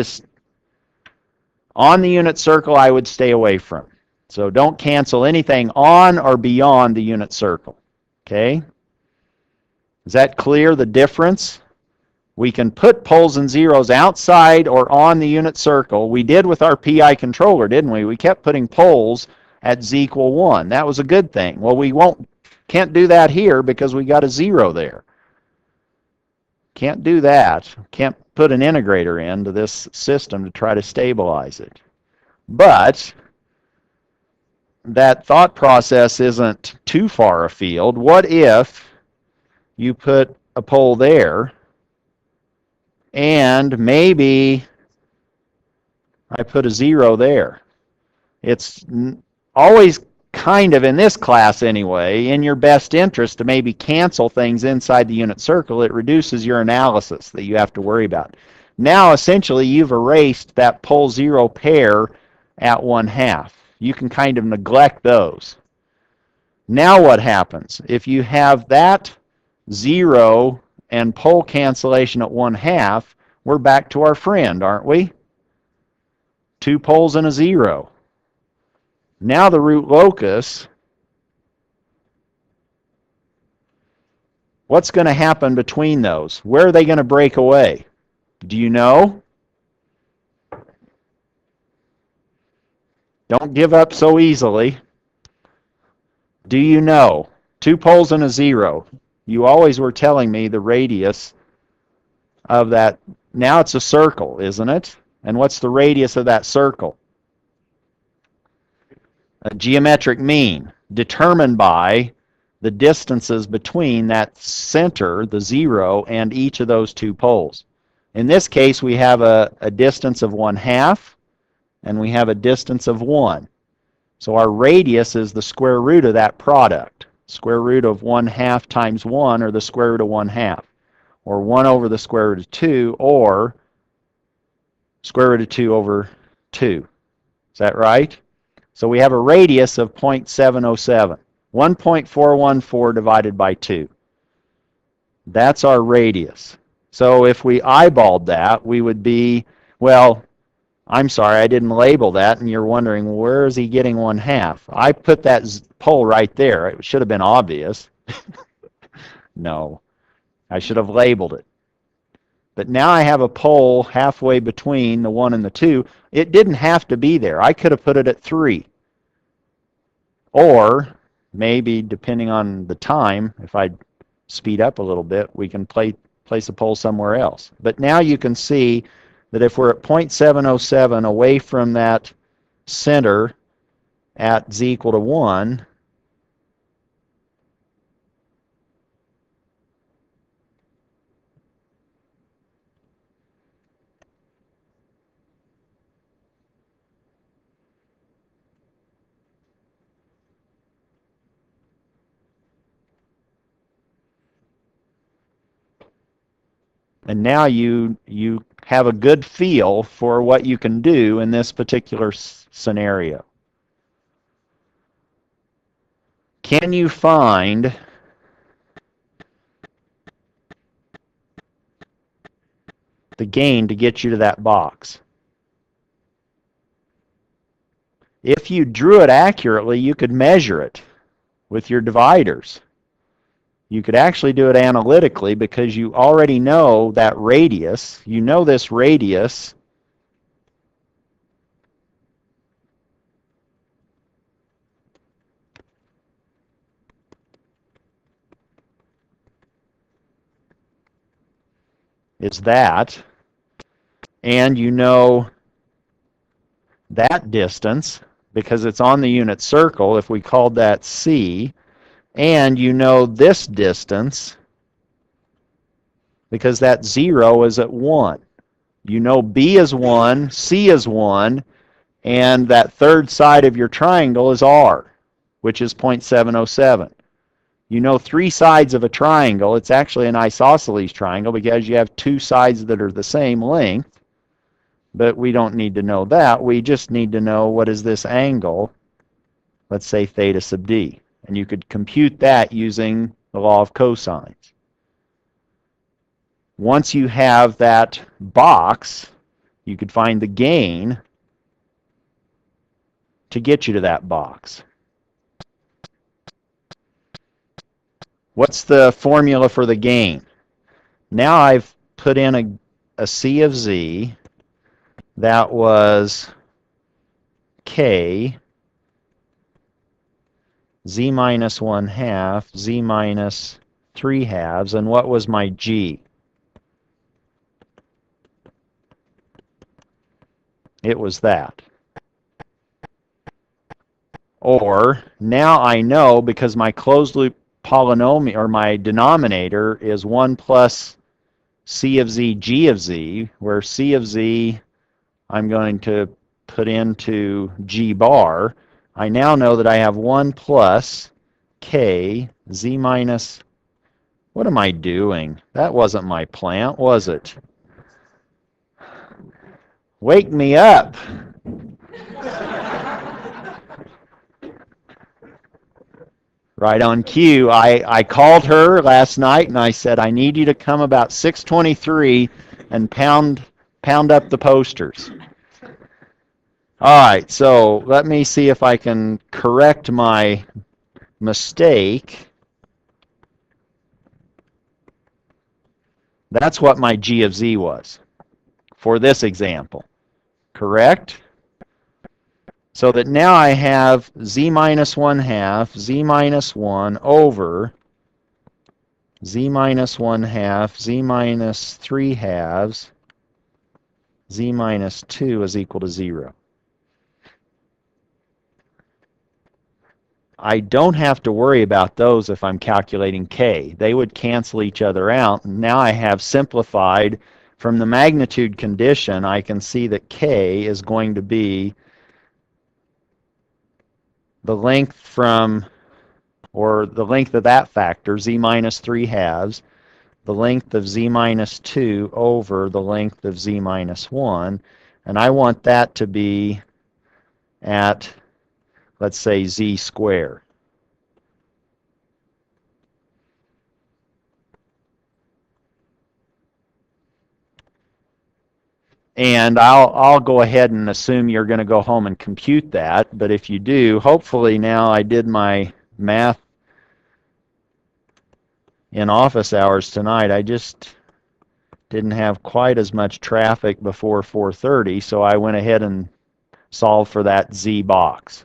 on the unit circle I would stay away from. So don't cancel anything on or beyond the unit circle. Okay? Is that clear, the difference? We can put poles and zeros outside or on the unit circle. We did with our PI controller, didn't we? We kept putting poles at z equal 1. That was a good thing. Well, we can't do that here because we got a 0 there. Can't do that. Can't put an integrator into this system to try to stabilize it. But that thought process isn't too far afield. What if you put a pole there and maybe I put a 0 there? It's always kind of, in this class anyway, in your best interest to maybe cancel things inside the unit circle. It reduces your analysis that you have to worry about. Now, essentially, you've erased that pole 0 pair at 1/2. You can kind of neglect those. Now what happens? If you have that 0 and pole cancellation at 1/2, we're back to our friend, aren't we? 2 poles and a 0. Now the root locus, what's going to happen between those? Where are they going to break away? Do you know? Don't give up so easily. Do you know? 2 poles and a 0. You always were telling me the radius of that. Now it's a circle, isn't it? And what's the radius of that circle? A geometric mean determined by the distances between that center, the 0, and each of those 2 poles. In this case, we have a distance of 1/2, and we have a distance of 1. So our radius is the square root of that product. Square root of 1/2 times 1, or the square root of 1/2. Or 1 over the square root of 2, or square root of 2 over 2. Is that right? So we have a radius of 0.707. 1.414 divided by 2. That's our radius. So if we eyeballed that, we would be, well, I'm sorry, I didn't label that, and you're wondering, where is he getting 1/2? I put that pole right there. It should have been obvious. No, I should have labeled it. But now I have a pole halfway between the 1 and the 2. It didn't have to be there. I could have put it at 3. Or maybe, depending on the time, if I speed up a little bit, we can place a pole somewhere else. But now you can see that if we're at 0.707 away from that center at z equal to 1, and now you have a good feel for what you can do in this particular scenario. Can you find the gain to get you to that box? If you drew it accurately, you could measure it with your dividers. You could actually do it analytically because you already know that radius. You know this radius is that, and you know that distance because it's on the unit circle, if we called that c, and you know this distance because that 0 is at 1. You know b is 1, c is 1, and that third side of your triangle is r, which is 0.707. You know 3 sides of a triangle. It's actually an isosceles triangle because you have 2 sides that are the same length, but we don't need to know that. We just need to know what is this angle, let's say theta sub d. And you could compute that using the law of cosines. Once you have that box, you could find the gain to get you to that box. What's the formula for the gain? Now I've put in a c of z that was k, z minus 1/2, z minus 3/2, and what was my g? It was that. Or now I know, because my closed loop polynomial, or my denominator, is 1 plus c of z g of z, where c of z I'm going to put into g bar. I now know that I have 1 plus k z minus, what am I doing? That wasn't my plant, was it? Wake me up. Right on cue. I called her last night and I said, I need you to come about 6:23 and pound up the posters. All right, so let me see if I can correct my mistake. That's what my g of z was for this example, correct? So that now I have z minus 1/2, z minus 1 over z minus 1/2, z minus 3/2, z minus 2 is equal to 0. I don't have to worry about those if I'm calculating k. They would cancel each other out. And now I have simplified from the magnitude condition. I can see that k is going to be the length from, or the length of that factor, z minus 3/2, the length of z minus 2 over the length of z minus 1. And I want that to be at, let's say, z squared. And I'll go ahead and assume you're going to go home and compute that. But if you do, hopefully now I did my math in office hours tonight. I just didn't have quite as much traffic before 4:30, so I went ahead and solved for that Z box.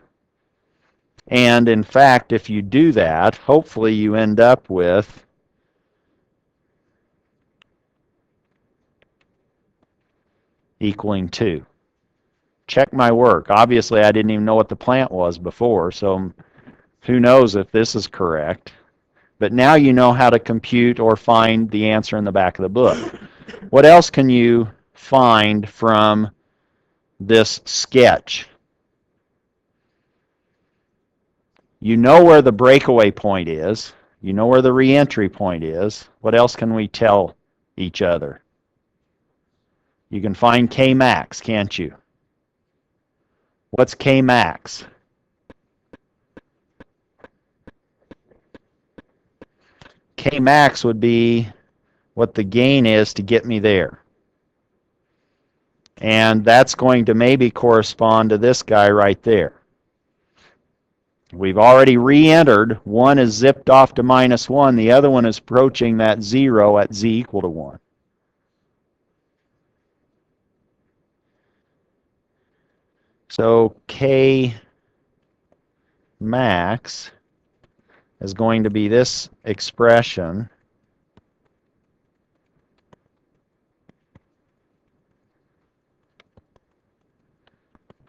And in fact, if you do that, hopefully you end up with equaling 2. Check my work. Obviously, I didn't even know what the plant was before, so who knows if this is correct. But now you know how to compute or find the answer in the back of the book. What else can you find from this sketch? You know where the breakaway point is. You know where the reentry point is. What else can we tell each other? You can find K max, can't you? What's K max? K max would be what the gain is to get me there. And that's going to maybe correspond to this guy right there. We've already re-entered. One is zipped off to -1. The other one is approaching that 0 at z equal to 1. So K max is going to be this expression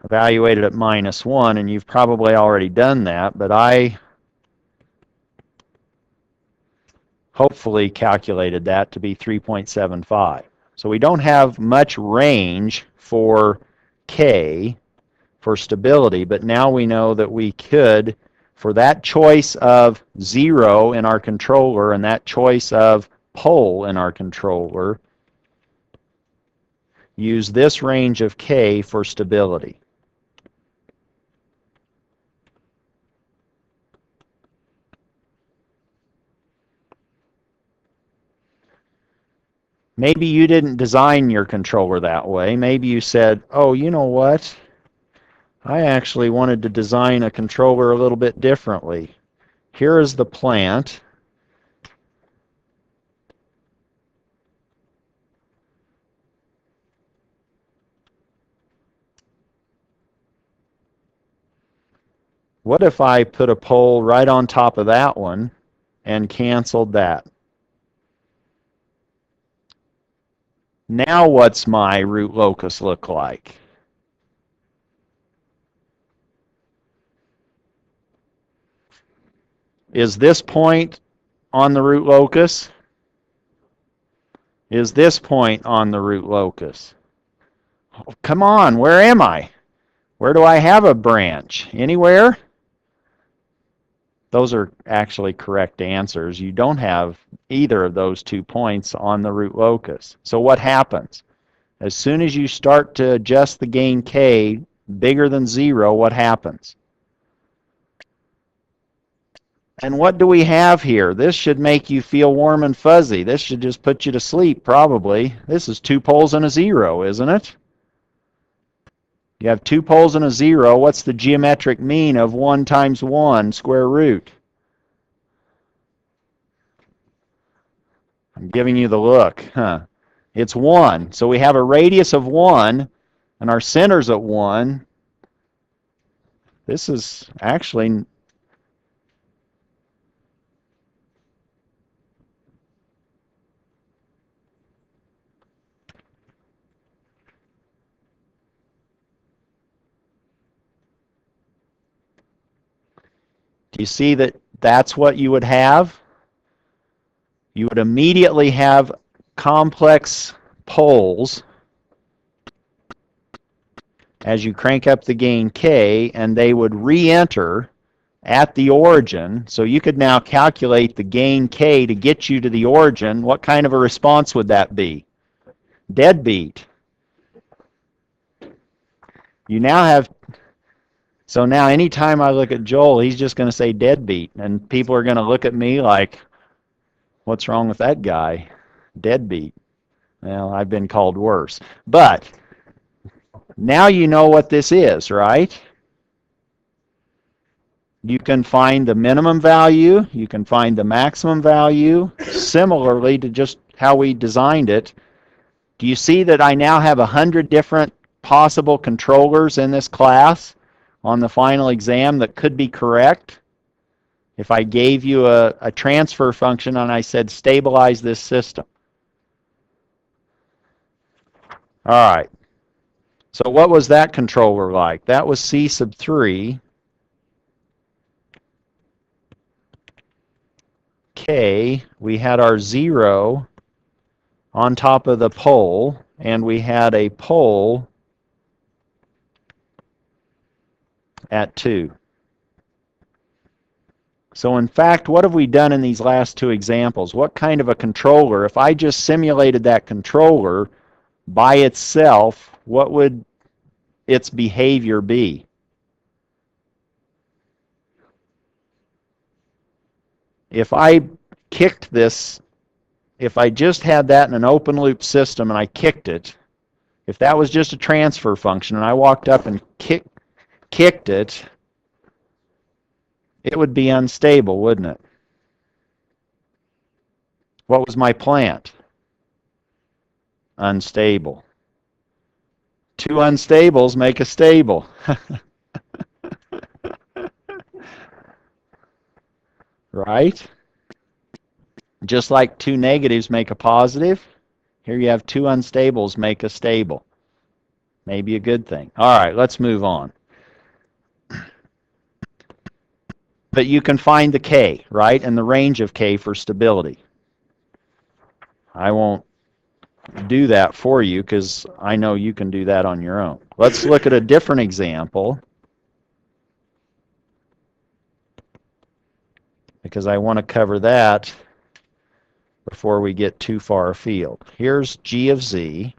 evaluated at -1, and you've probably already done that, but I hopefully calculated that to be 3.75. So we don't have much range for K for stability, but now we know that we could, for that choice of 0 in our controller and that choice of pole in our controller, use this range of K for stability. Maybe you didn't design your controller that way. Maybe you said, oh, you know what? I actually wanted to design a controller a little bit differently. Here is the plant. What if I put a pole right on top of that one and canceled that? Now what's my root locus look like? Is this point on the root locus? Is this point on the root locus? Oh, come on, where am I? Where do I have a branch? Anywhere? Those are actually correct answers. You don't have either of those 2 points on the root locus. So what happens? As soon as you start to adjust the gain K bigger than 0, what happens? And what do we have here? This should make you feel warm and fuzzy. This should just put you to sleep, probably. This is 2 poles and a 0, isn't it? You have 2 poles and a 0. What's the geometric mean of 1 times 1 square root? I'm giving you the look. It's 1. So we have a radius of 1, and our center's at 1. This is actually... Do you see that that's what you would have? You would immediately have complex poles as you crank up the gain K, and they would re-enter at the origin. So you could now calculate the gain K to get you to the origin. What kind of a response would that be? Deadbeat. You now have... So now anytime I look at Joel, he's just going to say deadbeat. And people are going to look at me like, what's wrong with that guy? Deadbeat. Well, I've been called worse. But Now you know what this is, right? You can find the minimum value, you can find the maximum value, similarly to just how we designed it. Do you see that I now have 100 different possible controllers in this class on the final exam that could be correct? If I gave you a transfer function and I said stabilize this system. All right. So what was that controller like? That was C sub 3. K, we had our 0 on top of the pole, and we had a pole at 2. So in fact, what have we done in these last two examples? What kind of a controller, if I just simulated that controller by itself, what would its behavior be? If I kicked this, if I just had that in an open loop system and I kicked it, if that was just a transfer function and I walked up and kicked it, it would be unstable, wouldn't it? What was my plant? Unstable. Two unstables make a stable. Right? Just like two negatives make a positive, here you have two unstables make a stable. Maybe a good thing. All right, let's move on. But you can find the K, right, and the range of K for stability. I won't do that for you because I know you can do that on your own. Let's look at a different example because I want to cover that before we get too far afield. Here's G of Z,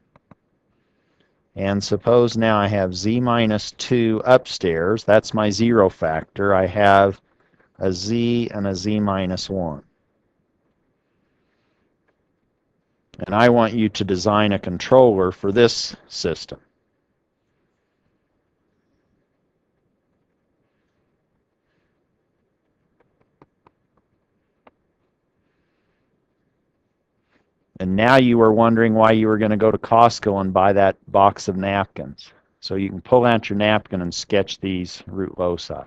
and suppose now I have Z minus 2 upstairs. That's my 0 factor. I have a Z and a Z minus 1. And I want you to design a controller for this system. And now you were wondering why you were going to go to Costco and buy that box of napkins. So you can pull out your napkin and sketch these root loci.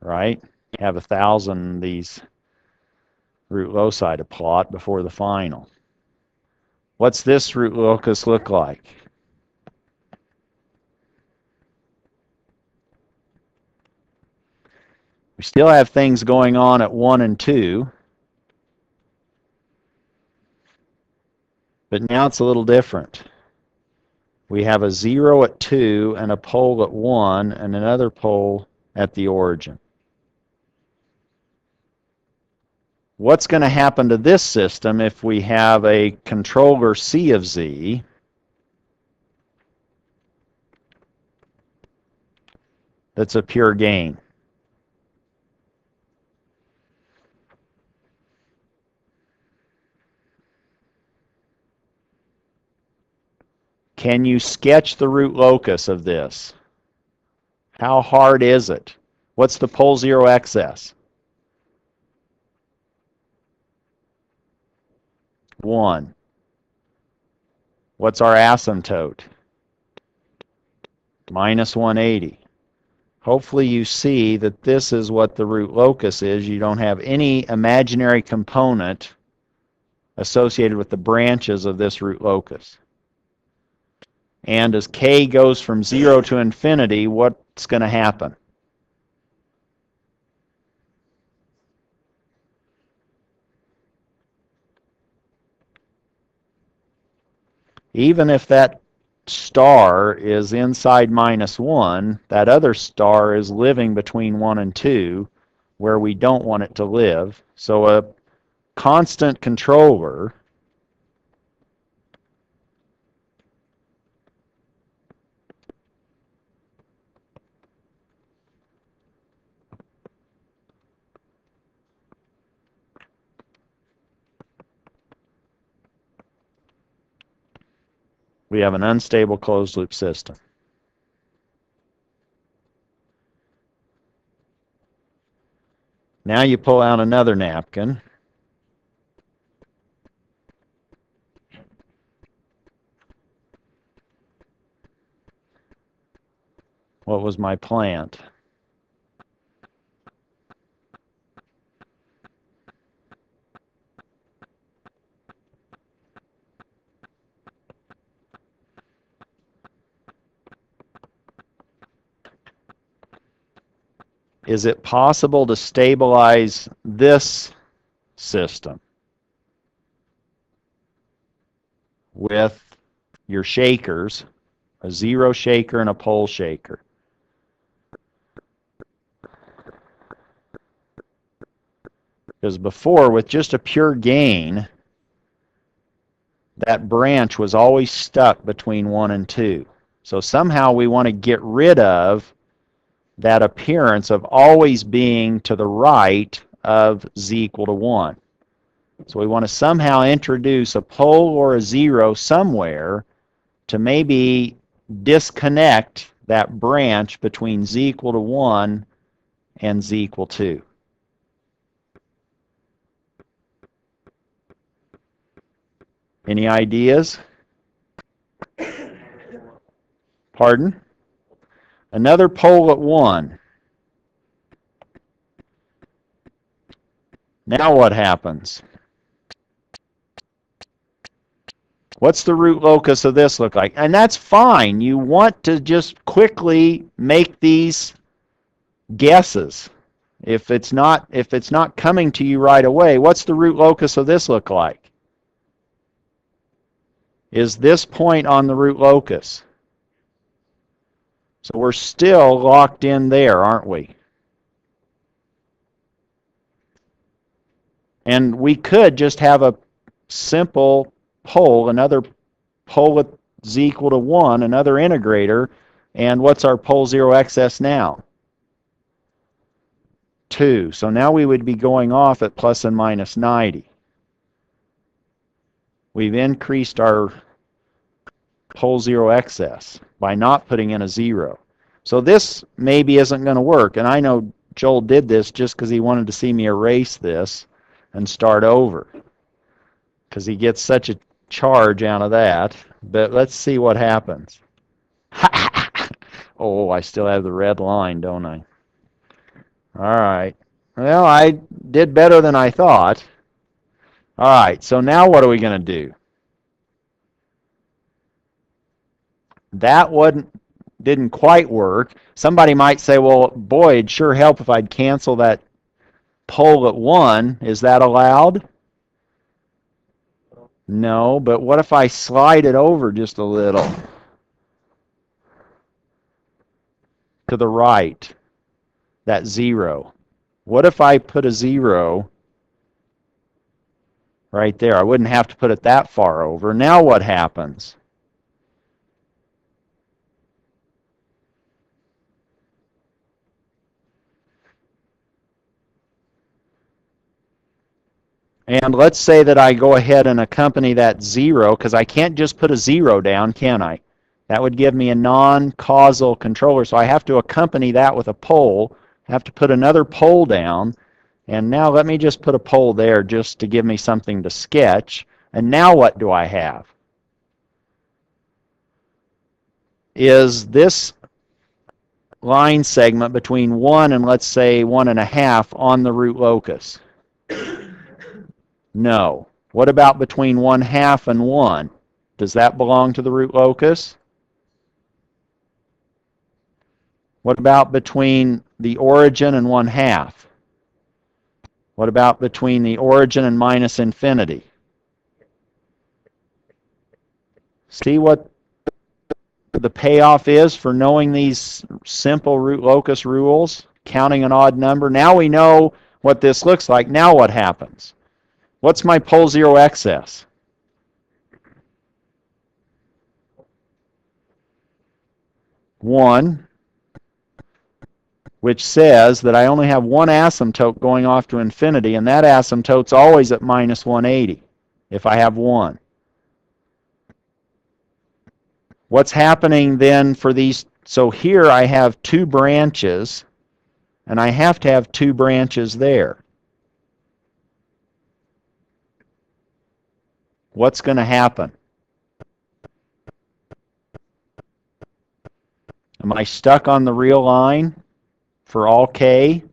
Right? You have 1,000 of these root loci to plot before the final. What's this root locus look like? We still have things going on at 1 and 2. But now it's a little different. We have a 0 at 2 and a pole at 1 and another pole at the origin. What's going to happen to this system if we have a controller C of Z that's a pure gain? Can you sketch the root locus of this? How hard is it? What's the pole 0 excess? 1. What's our asymptote? Minus 180. Hopefully you see that this is what the root locus is. You don't have any imaginary component associated with the branches of this root locus. And as k goes from 0 to infinity, what's going to happen? Even if that star is inside minus 1, that other star is living between 1 and 2, where we don't want it to live. So a constant controller We have an unstable closed-loop system. Now you pull out another napkin. What was my plant? Is it possible to stabilize this system with your shakers, a zero shaker and a pole shaker? Because before, with just a pure gain, that branch was always stuck between 1 and 2. So somehow we want to get rid of that appearance of always being to the right of z equal to 1. So we want to somehow introduce a pole or a zero somewhere to maybe disconnect that branch between z equal to 1 and z equal 2. Any ideas? Pardon? Another pole at 1. Now what happens? What's the root locus of this look like? And that's fine. You want to just quickly make these guesses. If it's not coming to you right away, what's the root locus of this look like? Is this point on the root locus? So we're still locked in there, aren't we? And we could just have a simple pole, another pole with z equal to 1, another integrator, and what's our pole 0 excess now? 2. So now we would be going off at plus and minus 90. We've increased our pole 0 excess by not putting in a 0. So this maybe isn't going to work, and I know Joel did this just because he wanted to see me erase this and start over, because he gets such a charge out of that. But let's see what happens. Oh, I still have the red line, don't I? All right. Well, I did better than I thought. All right, so now what are we going to do? That didn't quite work. Somebody might say, well, boy, it'd sure help if I'd cancel that pole at 1. Is that allowed? No, but what if I slide it over just a little to the right, that 0? What if I put a 0 right there? I wouldn't have to put it that far over. Now what happens? And let's say that I go ahead and accompany that 0, because I can't just put a 0 down, can I? That would give me a non-causal controller, so I have to accompany that with a pole. I have to put another pole down, and now let me just put a pole there just to give me something to sketch. And now what do I have? Is this line segment between 1 and, let's say, 1.5 on the root locus? No. What about between 1/2 and 1? Does that belong to the root locus? What about between the origin and 1/2? What about between the origin and minus infinity? See what the payoff is for knowing these simple root locus rules, counting an odd number? Now we know what this looks like. Now what happens? What's my pole 0 excess? 1, which says that I only have one asymptote going off to infinity, and that asymptote's always at minus 180 if I have 1. What's happening then for these? So here I have two branches, and I have to have two branches there. What's going to happen? Am I stuck on the real line for all k?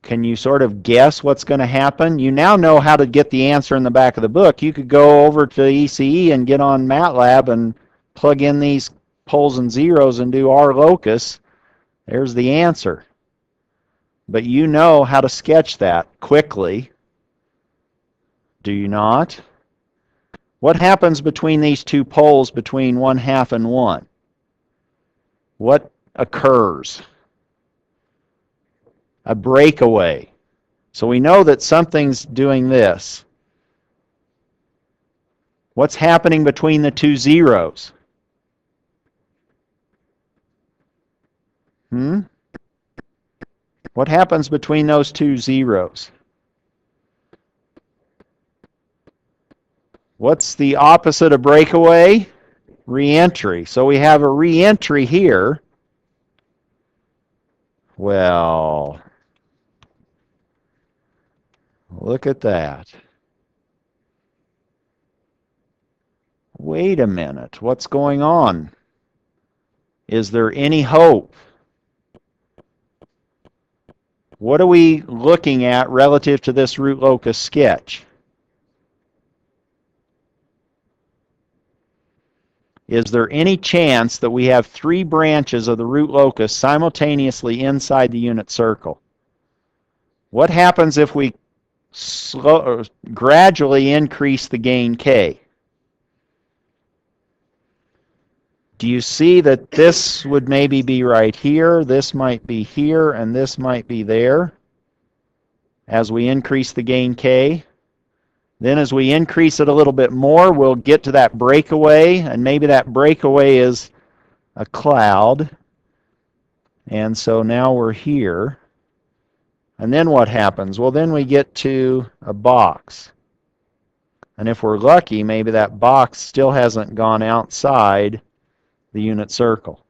Can you sort of guess what's going to happen? You now know how to get the answer in the back of the book. You could go over to ECE and get on MATLAB and plug in these poles and zeros and do rlocus. There's the answer. But you know how to sketch that quickly. Do you not? What happens between these two poles between 1/2 and 1? What occurs? A breakaway. So we know that something's doing this. What's happening between the two zeros? What happens between those two zeros? What's the opposite of breakaway? Reentry. So we have a reentry here. Well, look at that. Wait a minute. What's going on? Is there any hope? What are we looking at relative to this root locus sketch? Is there any chance that we have three branches of the root locus simultaneously inside the unit circle? What happens if we gradually increase the gain k? Do you see that this would maybe be right here, this might be here, and this might be there as we increase the gain k? Then as we increase it a little bit more, we'll get to that breakaway, and maybe that breakaway is a cloud. And so now we're here. And then what happens? Well, then we get to a box. And if we're lucky, maybe that box still hasn't gone outside the unit circle.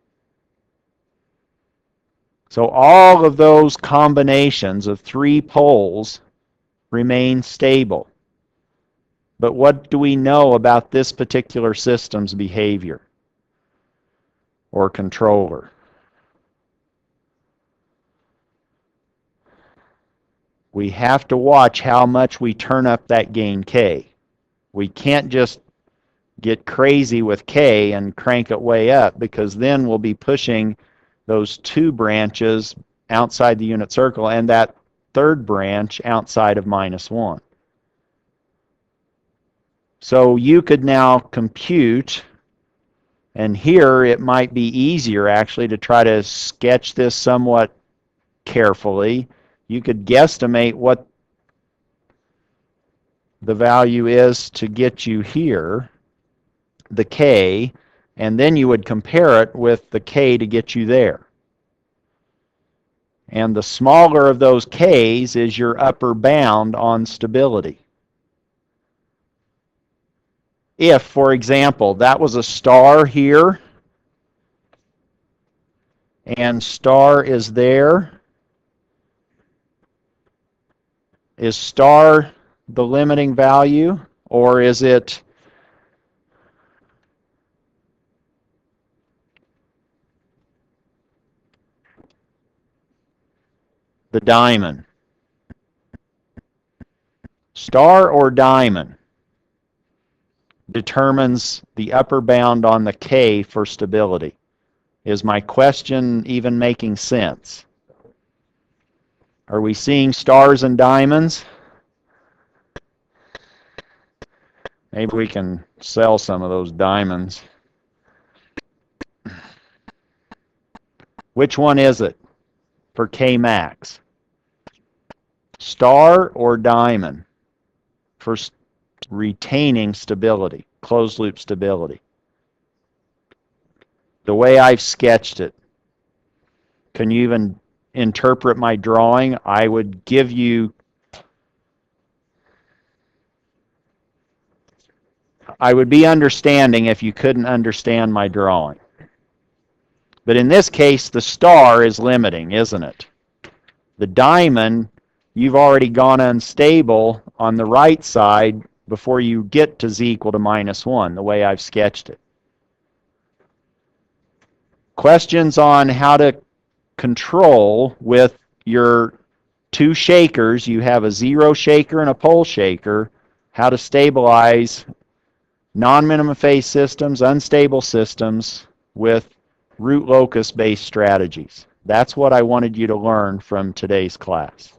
So all of those combinations of three poles remain stable. But what do we know about this particular system's behavior or controller? We have to watch how much we turn up that gain k. We can't just get crazy with k and crank it way up, because then we'll be pushing those two branches outside the unit circle and that third branch outside of -1. So you could now compute, and here it might be easier actually to try to sketch this somewhat carefully. You could guesstimate what the value is to get you here, the k, and then you would compare it with the k to get you there. And the smaller of those k's is your upper bound on stability. If, for example, that was a star here, and star is there, is star the limiting value, or is it the diamond? Star or diamond determines the upper bound on the k for stability. Is my question even making sense? Are we seeing stars and diamonds? Maybe we can sell some of those diamonds. Which one is it for k max? Star or diamond for retaining stability, closed loop stability? The way I've sketched it, can you even interpret my drawing? I would give you I would be understanding if you couldn't understand my drawing. But in this case, the star is limiting, isn't it? The diamond, you've already gone unstable on the right side before you get to z equal to -1, the way I've sketched it. Questions on how to control with your two shakers, you have a zero shaker and a pole shaker, how to stabilize non-minimum phase systems, unstable systems with root locus based strategies. That's what I wanted you to learn from today's class.